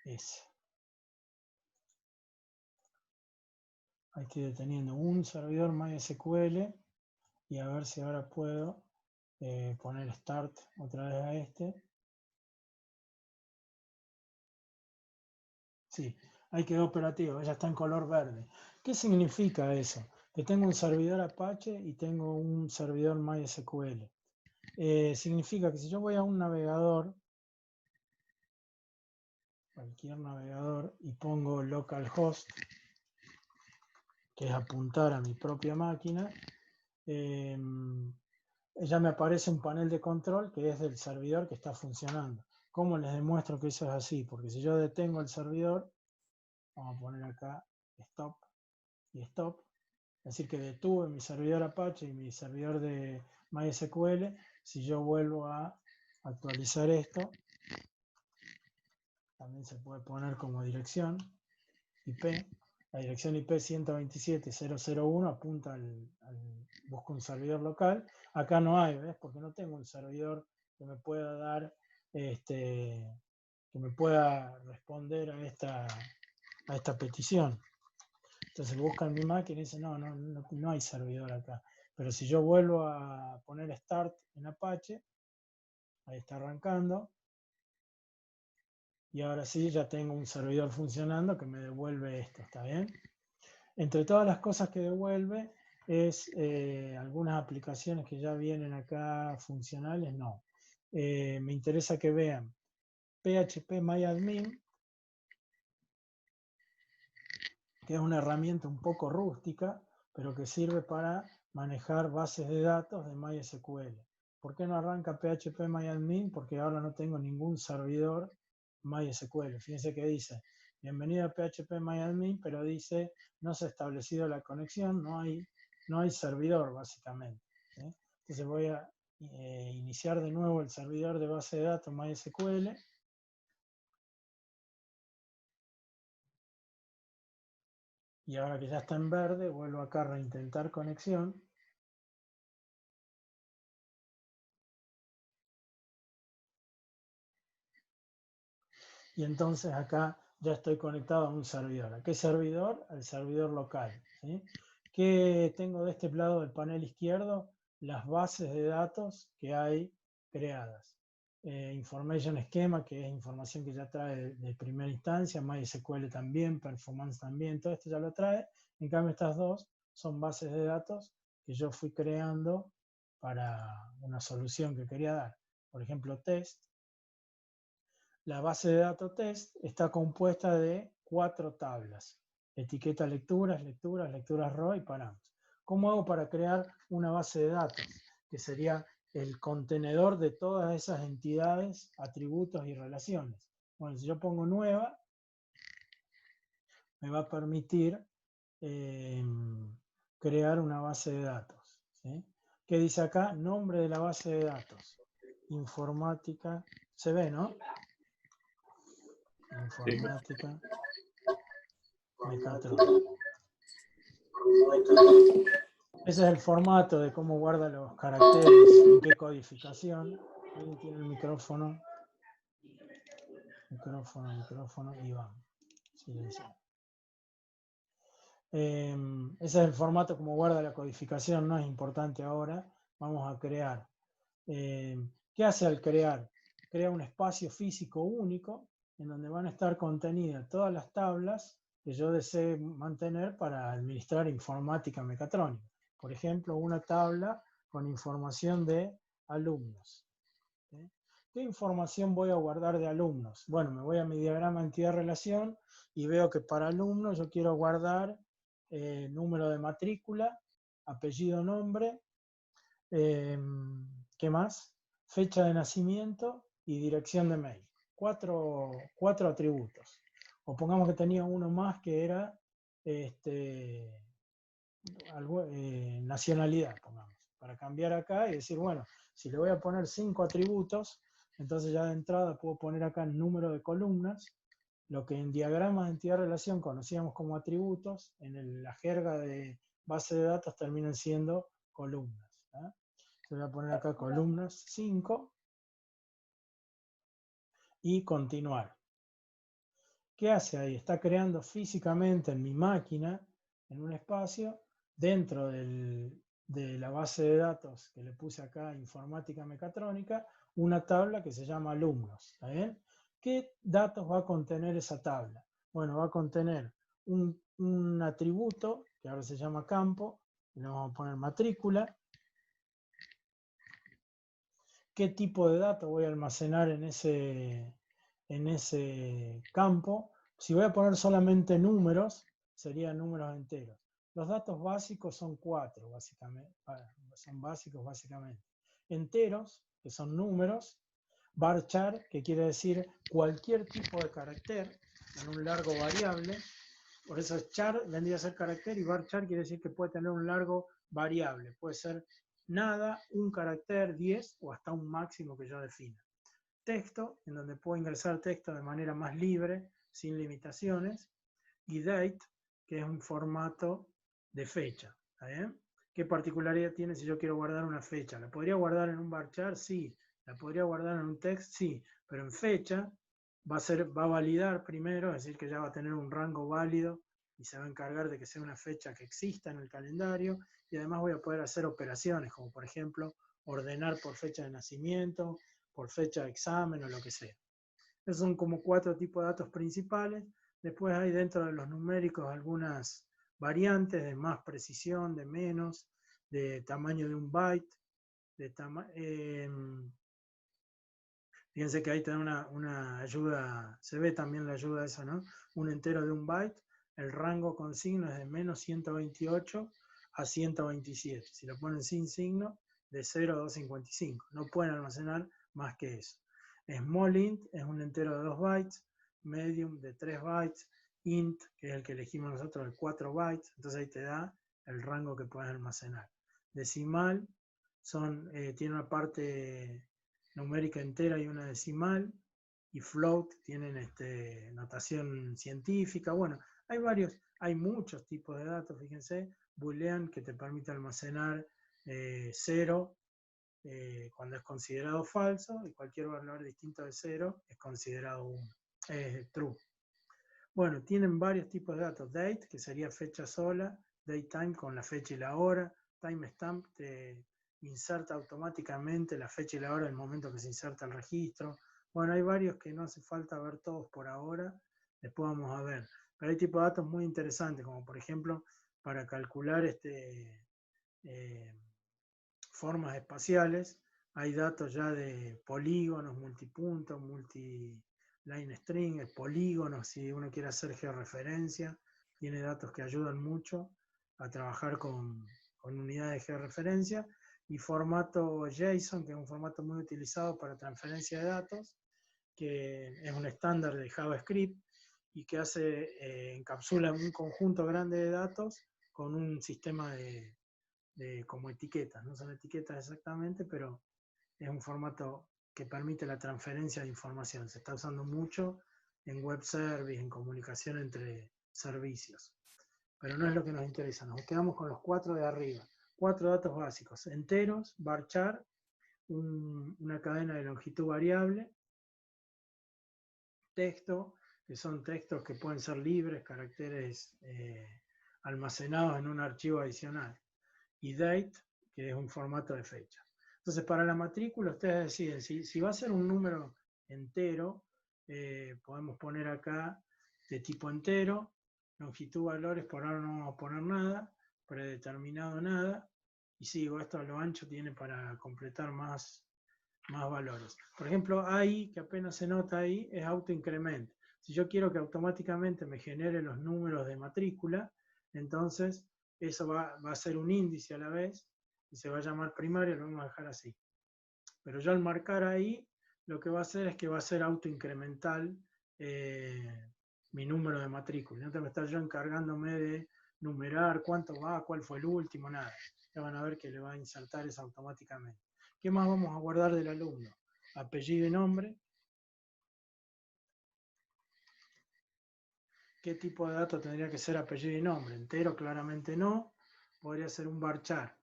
Ese. Ahí estoy deteniendo un servidor MySQL y a ver si ahora puedo poner Start otra vez a este. Sí, ahí quedó operativo, ya está en color verde. ¿Qué significa eso? Que tengo un servidor Apache y tengo un servidor MySQL. Significa que si yo voy a un navegador, cualquier navegador, y pongo localhost, que es apuntar a mi propia máquina, ya me aparece un panel de control que es del servidor que está funcionando. ¿Cómo les demuestro que eso es así? Porque si yo detengo el servidor, vamos a poner acá stop y stop, es decir, que detuve mi servidor Apache y mi servidor de MySQL. Si yo vuelvo a actualizar esto, también se puede poner como dirección IP. La dirección IP 127.0.0.1 apunta busco un servidor local. Acá no hay, ¿ves? Porque no tengo un servidor que me pueda dar, que me pueda responder a esta petición. Entonces busca en mi máquina y dice, no hay servidor acá. Pero si yo vuelvo a poner Start en Apache, ahí está arrancando. Y ahora sí ya tengo un servidor funcionando que me devuelve esto, ¿está bien? Entre todas las cosas que devuelve es algunas aplicaciones que ya vienen acá funcionales, no. Me interesa que vean phpMyAdmin, que es una herramienta un poco rústica, pero que sirve para manejar bases de datos de MySQL. ¿Por qué no arranca phpMyAdmin? Porque ahora no tengo ningún servidor MySQL. Fíjense que dice, bienvenido a phpMyAdmin, pero dice, no se ha establecido la conexión, no hay servidor básicamente. ¿Sí? Entonces voy a iniciar de nuevo el servidor de base de datos MySQL. Y ahora que ya está en verde, vuelvo acá a reintentar conexión. Y entonces acá ya estoy conectado a un servidor. ¿A qué servidor? Al servidor local. ¿Sí? ¿Qué tengo de este lado del panel izquierdo? Las bases de datos que hay creadas. Information Schema, que es información que ya trae de primera instancia, MySQL también, Performance también, todo esto ya lo trae. En cambio, estas dos son bases de datos que yo fui creando para una solución que quería dar. Por ejemplo, test. La base de datos test está compuesta de 4 tablas. Etiqueta lecturas, lecturas, lecturas raw y parámetros. ¿Cómo hago para crear una base de datos? Que sería el contenedor de todas esas entidades, atributos y relaciones. Bueno, si yo pongo nueva, me va a permitir crear una base de datos. ¿Sí? ¿Qué dice acá? Nombre de la base de datos. Informática. Se ve, ¿no? Informática. Mecatrónica. Ese es el formato de cómo guarda los caracteres, en qué codificación. Alguien tiene el micrófono. Micrófono, Iván. Silencio. Ese es el formato como guarda la codificación, no es importante ahora. Vamos a crear. ¿Qué hace al crear? Crea un espacio físico único en donde van a estar contenidas todas las tablas que yo desee mantener para administrar informática mecatrónica. Por ejemplo, una tabla con información de alumnos. ¿Sí? ¿Qué información voy a guardar de alumnos? Bueno, me voy a mi diagrama entidad-relación y veo que para alumnos yo quiero guardar número de matrícula, apellido, nombre, ¿qué más? Fecha de nacimiento y dirección de mail. Cuatro atributos. O pongamos que tenía uno más que era nacionalidad, pongamos. Para cambiar acá y decir, bueno, si le voy a poner 5 atributos, entonces ya de entrada puedo poner acá el número de columnas, lo que en diagramas de entidad-relación conocíamos como atributos, en la jerga de base de datos terminan siendo columnas. ¿eh? Voy a poner acá columnas 5 y continuar. ¿Qué hace ahí? Está creando físicamente en mi máquina, en un espacio, dentro de la base de datos que le puse acá, informática mecatrónica, una tabla que se llama alumnos. ¿Está bien? ¿Qué datos va a contener esa tabla? Bueno, va a contener un atributo, que ahora se llama campo, y le vamos a poner matrícula. ¿Qué tipo de datos voy a almacenar en ese campo? Si voy a poner solamente números, serían números enteros. Los datos básicos son 4, básicamente. Son básicos, básicamente. Enteros, que son números. Varchar, que quiere decir cualquier tipo de carácter en un largo variable. Por eso char vendría a ser carácter y varchar quiere decir que puede tener un largo variable. Puede ser nada, un carácter, 10 o hasta un máximo que yo defina. Texto, en donde puedo ingresar texto de manera más libre, sin limitaciones. Y date, que es un formato de fecha. ¿Está bien? ¿Qué particularidad tiene si yo quiero guardar una fecha? ¿La podría guardar en un varchar? Sí. ¿La podría guardar en un text? Sí. Pero en fecha va a validar primero, es decir, que ya va a tener un rango válido y se va a encargar de que sea una fecha que exista en el calendario, y además voy a poder hacer operaciones, como por ejemplo ordenar por fecha de nacimiento, por fecha de examen o lo que sea. Esos son como 4 tipos de datos principales. Después hay dentro de los numéricos algunas variantes de más precisión, de menos, de tamaño de un byte, fíjense que ahí te da una ayuda, se ve también la ayuda esa, ¿no? Un entero de un byte, el rango con signo es de menos 128 a 127. Si lo ponen sin signo, de 0 a 255. No pueden almacenar más que eso. Small int es un entero de 2 bytes, medium de 3 bytes, int, que es el que elegimos nosotros, de 4 bytes, entonces ahí te da el rango que puedes almacenar. Decimal tiene una parte numérica entera y una decimal, y float tienen notación científica. Bueno, hay muchos tipos de datos, fíjense. Boolean, que te permite almacenar 0 cuando es considerado falso, y cualquier valor distinto de 0 es considerado true. Bueno, tienen varios tipos de datos. Date, que sería fecha sola, datetime con la fecha y la hora, timestamp te inserta automáticamente la fecha y la hora en el momento que se inserta el registro. Bueno, hay varios que no hace falta ver todos por ahora, después vamos a ver. Pero hay tipos de datos muy interesantes, como por ejemplo para calcular formas espaciales. Hay datos ya de polígonos, multipuntos, multiline string, polígonos, si uno quiere hacer georreferencia, tiene datos que ayudan mucho a trabajar con unidades de georreferencia, y formato JSON, que es un formato muy utilizado para transferencia de datos, que es un estándar de JavaScript y que encapsula un conjunto grande de datos con un sistema de como etiquetas. No son etiquetas exactamente, pero es un formato que permite la transferencia de información. Se está usando mucho en web service, en comunicación entre servicios. Pero no es lo que nos interesa. Nos quedamos con los 4 de arriba. 4 datos básicos: enteros, varchar, una cadena de longitud variable, texto, que son textos que pueden ser libres, caracteres almacenados en un archivo adicional, y date, que es un formato de fecha. Entonces, para la matrícula ustedes deciden, si va a ser un número entero, podemos poner acá de tipo entero, longitud, valores, por ahora no vamos a poner nada, predeterminado nada, y sigo, esto a lo ancho tiene para completar más valores. Por ejemplo, ahí, que apenas se nota ahí, es autoincrement. Si yo quiero que automáticamente me genere los números de matrícula, entonces eso va a ser un índice a la vez y se va a llamar primario, lo vamos a dejar así. Pero yo al marcar ahí, lo que va a hacer es que va a ser autoincremental mi número de matrícula. No tengo que estar yo encargándome de numerar cuánto va, cuál fue el último, nada. Ya van a ver que le va a insertar eso automáticamente. ¿Qué más vamos a guardar del alumno? Apellido y nombre. ¿Qué tipo de dato tendría que ser apellido y nombre? Entero, claramente no. Podría ser un varchar.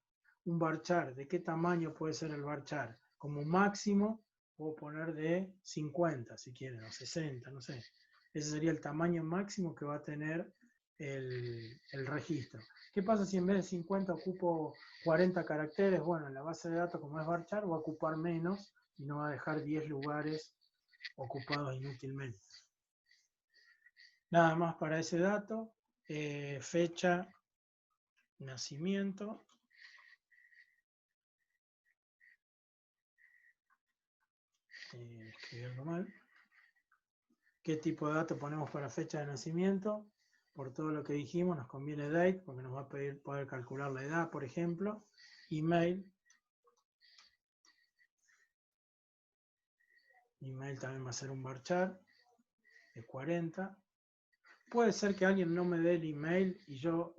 Un varchar, ¿de qué tamaño puede ser el varchar? Como máximo, puedo poner de 50, si quieren, o 60, no sé. Ese sería el tamaño máximo que va a tener el registro. ¿Qué pasa si en vez de 50 ocupo 40 caracteres? Bueno, en la base de datos, como es varchar, va a ocupar menos y no va a dejar 10 lugares ocupados inútilmente. Nada más para ese dato. Fecha, nacimiento. Escribí algo mal. ¿Qué tipo de dato ponemos para fecha de nacimiento? Por todo lo que dijimos, nos conviene date, porque nos va a pedir poder calcular la edad, por ejemplo. Email. Email también va a ser un varchar de 40. Puede ser que alguien no me dé el email y yo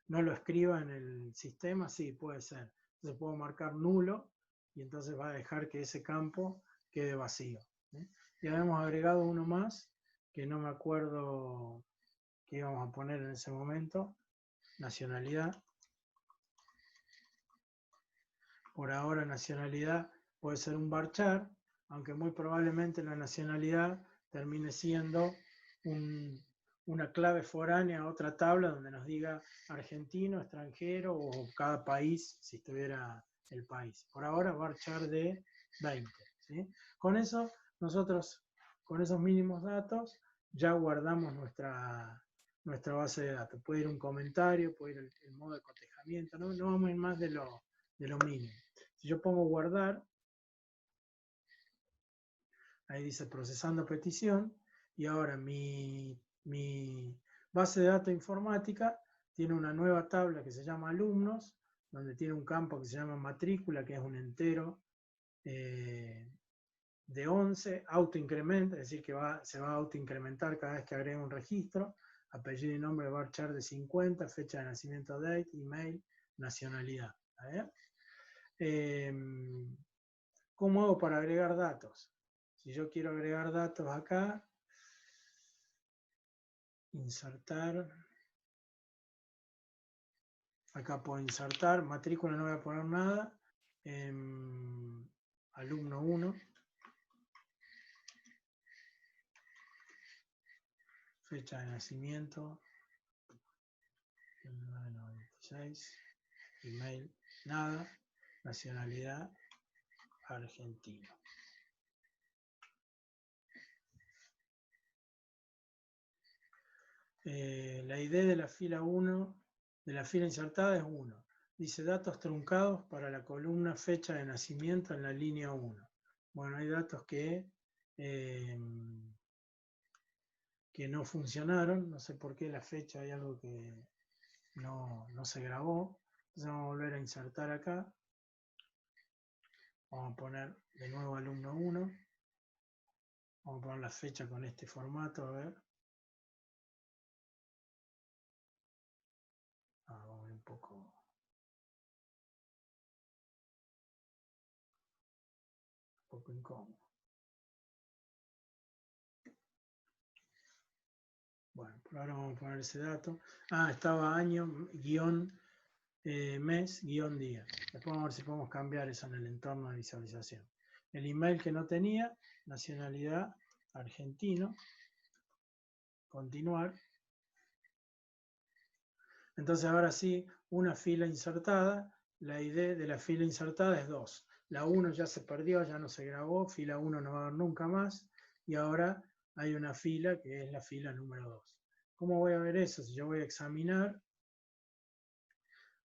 no lo escriba en el sistema, sí, puede ser. Entonces puedo marcar nulo y entonces va a dejar que ese campo quede vacío. Y habíamos agregado uno más, que no me acuerdo qué íbamos a poner en ese momento. Nacionalidad. Por ahora nacionalidad puede ser un varchar, aunque muy probablemente la nacionalidad termine siendo una clave foránea a otra tabla donde nos diga argentino, extranjero o cada país, si estuviera el país. Por ahora varchar de 20. ¿Sí? Con eso, nosotros, con esos mínimos datos, ya guardamos nuestra base de datos. Puede ir un comentario, puede ir el modo de cotejamiento, no vamos a ir más de lo mínimo. Si yo pongo guardar, ahí dice procesando petición, y ahora mi base de datos informática tiene una nueva tabla que se llama alumnos, donde tiene un campo que se llama matrícula, que es un entero de 11, autoincrementa, es decir, que se va a autoincrementar cada vez que agrega un registro, apellido y nombre varchar de 50, fecha de nacimiento date, email, nacionalidad. ¿Cómo hago para agregar datos? Si yo quiero agregar datos acá, insertar, acá puedo insertar, matrícula no voy a poner nada, alumno 1, fecha de nacimiento, 1996, email, nada, nacionalidad, argentino. La ID de la fila 1, de la fila insertada es 1. Dice datos truncados para la columna fecha de nacimiento en la línea 1. Bueno, hay datos que no funcionaron, no sé por qué la fecha hay algo que no se grabó. Entonces vamos a volver a insertar acá. Vamos a poner de nuevo alumno 1. Vamos a poner la fecha con este formato, a ver. Vamos a ver un poco incómodo. Bueno, por ahora vamos a poner ese dato. Estaba año, guión, mes, guión, día. Después vamos a ver si podemos cambiar eso en el entorno de visualización. El email que no tenía, nacionalidad, argentino. Continuar. Entonces ahora sí, una fila insertada. La ID de la fila insertada es 2. La 1 ya se perdió, ya no se grabó. Fila 1 no va a haber nunca más. Y ahora hay una fila que es la fila número 2. ¿Cómo voy a ver eso? Si yo voy a examinar,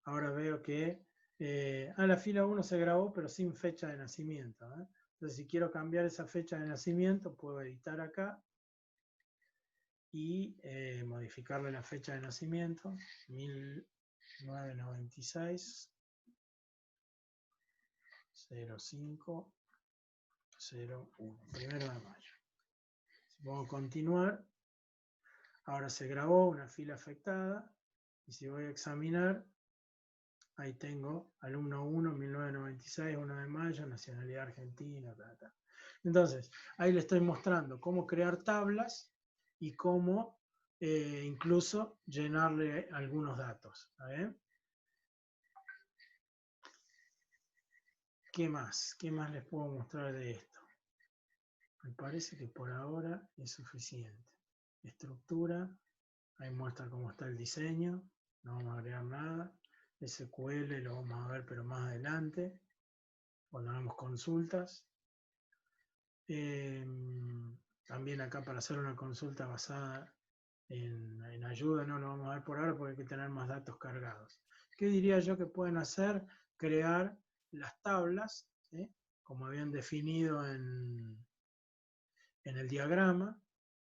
ahora veo que la fila 1 se grabó, pero sin fecha de nacimiento. Entonces, si quiero cambiar esa fecha de nacimiento, puedo editar acá y modificarle la fecha de nacimiento, 1996, 05, 01, 1 de mayo. Si pongo continuar, ahora se grabó una fila afectada, y si voy a examinar, ahí tengo alumno 1, 1996, 1 de mayo, nacionalidad argentina, Entonces, ahí le estoy mostrando cómo crear tablas y cómo incluso llenarle algunos datos. ¿Qué más? ¿Qué más les puedo mostrar de esto? Me parece que por ahora es suficiente. Estructura, ahí muestra cómo está el diseño, no vamos a agregar nada. SQL lo vamos a ver pero más adelante, cuando hagamos consultas. También acá para hacer una consulta basada en ayuda, no lo vamos a ver por ahora porque hay que tener más datos cargados. ¿Qué diría yo que pueden hacer? Crear las tablas, ¿sí? Como habían definido en el diagrama,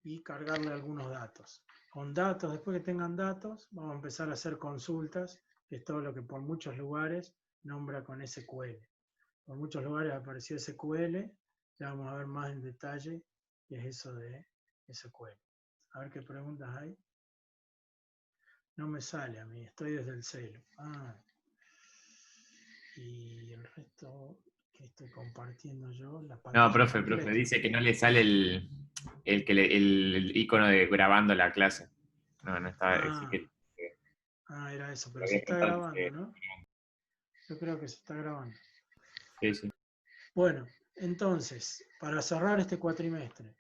y cargarle algunos datos. Con datos, después que tengan datos, vamos a empezar a hacer consultas, que es todo lo que por muchos lugares nombra con SQL. Por muchos lugares apareció SQL, ya vamos a ver más en detalle qué es eso de SQL. A ver qué preguntas hay. No me sale a mí, estoy desde el celu. Y el resto que estoy compartiendo yo, la pantalla. No, profe, dice que no le sale el icono de grabando la clase. No está. Era eso, pero se está grabando, ¿no? Yo creo que se está grabando. Sí, sí. Bueno, entonces, para cerrar este cuatrimestre,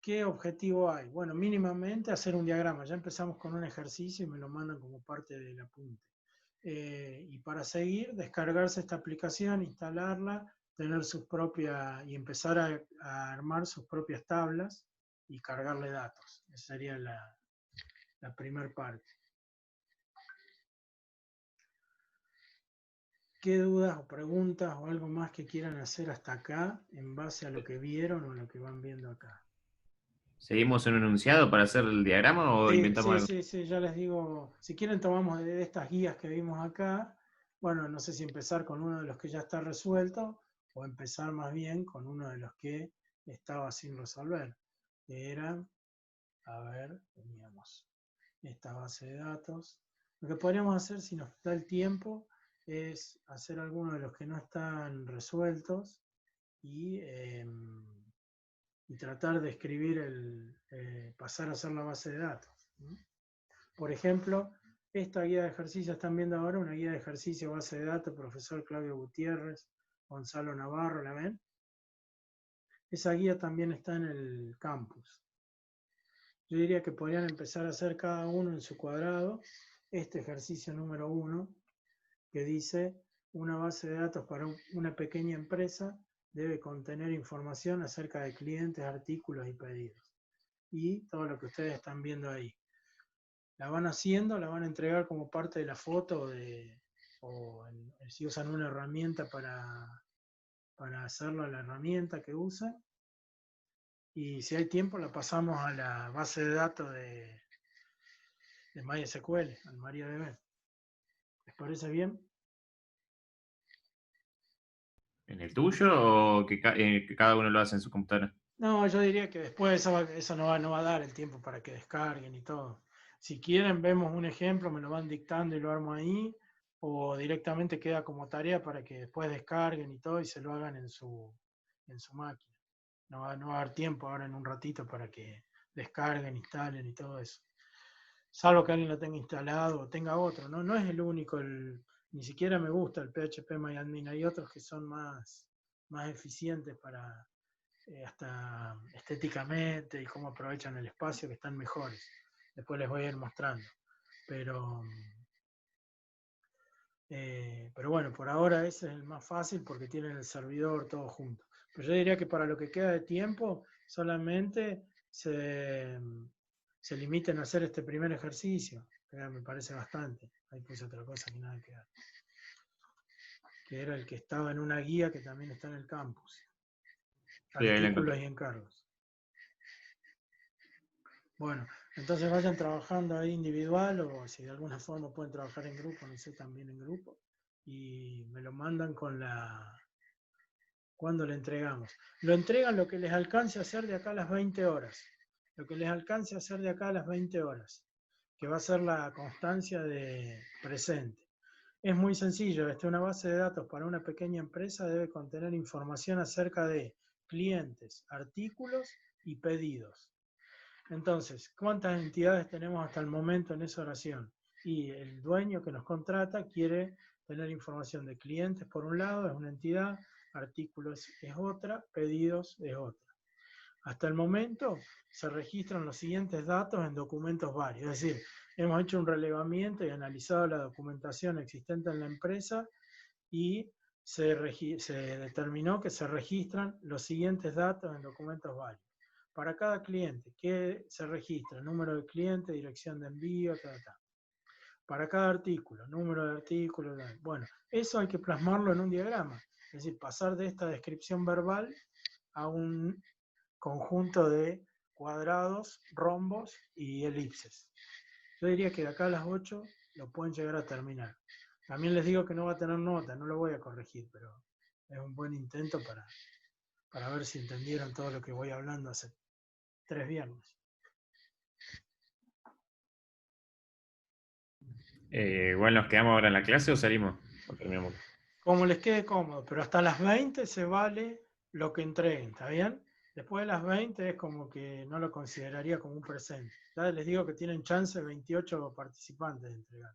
¿qué objetivo hay? Bueno, mínimamente hacer un diagrama. Ya empezamos con un ejercicio y me lo mandan como parte del apunte. Y para seguir, descargarse esta aplicación, instalarla, tener sus propias y empezar a armar sus propias tablas y cargarle datos. Esa sería la primera parte. ¿Qué dudas o preguntas o algo más que quieran hacer hasta acá en base a lo que vieron o lo que van viendo acá? ¿Seguimos en un enunciado para hacer el diagrama o inventamos algo? Sí, ya les digo, si quieren tomamos de estas guías que vimos acá. Bueno, no sé si empezar con uno de los que ya está resuelto o empezar más bien con uno de los que estaba sin resolver, que era, a ver, teníamos esta base de datos. Lo que podríamos hacer, si nos da el tiempo, es hacer algunos de los que no están resueltos y tratar de escribir pasar a hacer la base de datos. Por ejemplo, esta guía de ejercicio están viendo ahora, una guía de ejercicio base de datos, profesor Claudio Gutiérrez, Gonzalo Navarro, ¿la ven? Esa guía también está en el campus. Yo diría que podrían empezar a hacer cada uno en su cuadrado este ejercicio número 1, que dice: una base de datos para una pequeña empresa debe contener información acerca de clientes, artículos y pedidos. Y todo lo que ustedes están viendo ahí. La van haciendo, la van a entregar como parte de la foto o si usan una herramienta para hacerlo, la herramienta que usen. Y si hay tiempo, la pasamos a la base de datos de MySQL, al MariaDB. ¿Les parece bien? ¿En el tuyo o que cada uno lo hace en su computadora? No, yo diría que después eso no va a dar el tiempo para que descarguen y todo. Si quieren, vemos un ejemplo, me lo van dictando y lo armo ahí, o directamente queda como tarea para que después descarguen y todo y se lo hagan en su máquina. No va a dar tiempo ahora en un ratito para que descarguen, instalen y todo eso. Salvo que alguien lo tenga instalado o tenga otro, ¿no? No es el único, ni siquiera me gusta el PHP-MyAdmin, hay otros que son más eficientes para hasta estéticamente y cómo aprovechan el espacio, que están mejores. Después les voy a ir mostrando. Pero, pero bueno, por ahora ese es el más fácil porque tienen el servidor todo junto. Pero yo diría que para lo que queda de tiempo, solamente se limiten a hacer este primer ejercicio, que me parece bastante. Ahí puse otra cosa que nada que ver. Que era el que estaba en una guía que también está en el campus. Sí, ahí la Artículos encontré. y encargos. Bueno, entonces vayan trabajando ahí individual o si de alguna forma pueden trabajar en grupo, no sé, también en grupo. Y me lo mandan cuando le entregamos. Lo entregan lo que les alcance a hacer de acá a las 20 horas. Lo que les alcance a hacer de acá a las 20 horas, que va a ser la constancia de presente. Es muy sencillo, una base de datos para una pequeña empresa debe contener información acerca de clientes, artículos y pedidos. Entonces, ¿cuántas entidades tenemos hasta el momento en esa oración? Y el dueño que nos contrata quiere tener información de clientes por un lado, es una entidad, artículos es otra, pedidos es otra. Hasta el momento se registran los siguientes datos en documentos varios, es decir, hemos hecho un relevamiento y analizado la documentación existente en la empresa y se determinó que se registran los siguientes datos en documentos varios. Para cada cliente, ¿qué se registra? Número de cliente, dirección de envío, Para cada artículo, número de artículos. Bueno, eso hay que plasmarlo en un diagrama. Es decir, pasar de esta descripción verbal a un conjunto de cuadrados, rombos y elipses. Yo diría que de acá a las 8 lo pueden llegar a terminar. También les digo que no va a tener nota, no lo voy a corregir, pero es un buen intento para ver si entendieron todo lo que voy hablando hace 3 viernes. Igual nos quedamos ahora en la clase o salimos. O terminamos. Como les quede cómodo, pero hasta las 20 se vale lo que entreguen, ¿está bien? Después de las 20 es como que no lo consideraría como un presente. Ya les digo que tienen chance 28 participantes de entregar.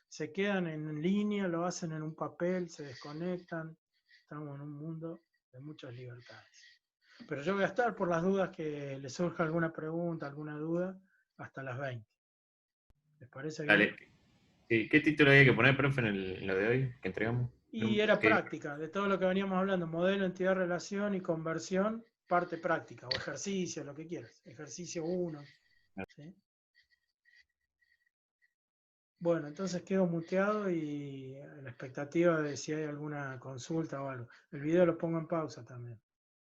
Se quedan en línea, lo hacen en un papel, se desconectan. Estamos en un mundo de muchas libertades. Pero yo voy a estar por las dudas que les surja alguna pregunta, alguna duda, hasta las 20. ¿Les parece bien? Dale. Sí, ¿qué título hay que poner, profe, en lo de hoy que entregamos? Y era ¿Qué? práctica, de todo lo que veníamos hablando, modelo, entidad, relación y conversión, parte práctica, o ejercicio, lo que quieras. Ejercicio 1. ¿Sí? Bueno, entonces quedo muteado y a la expectativa de si hay alguna consulta o algo. El video lo pongo en pausa también.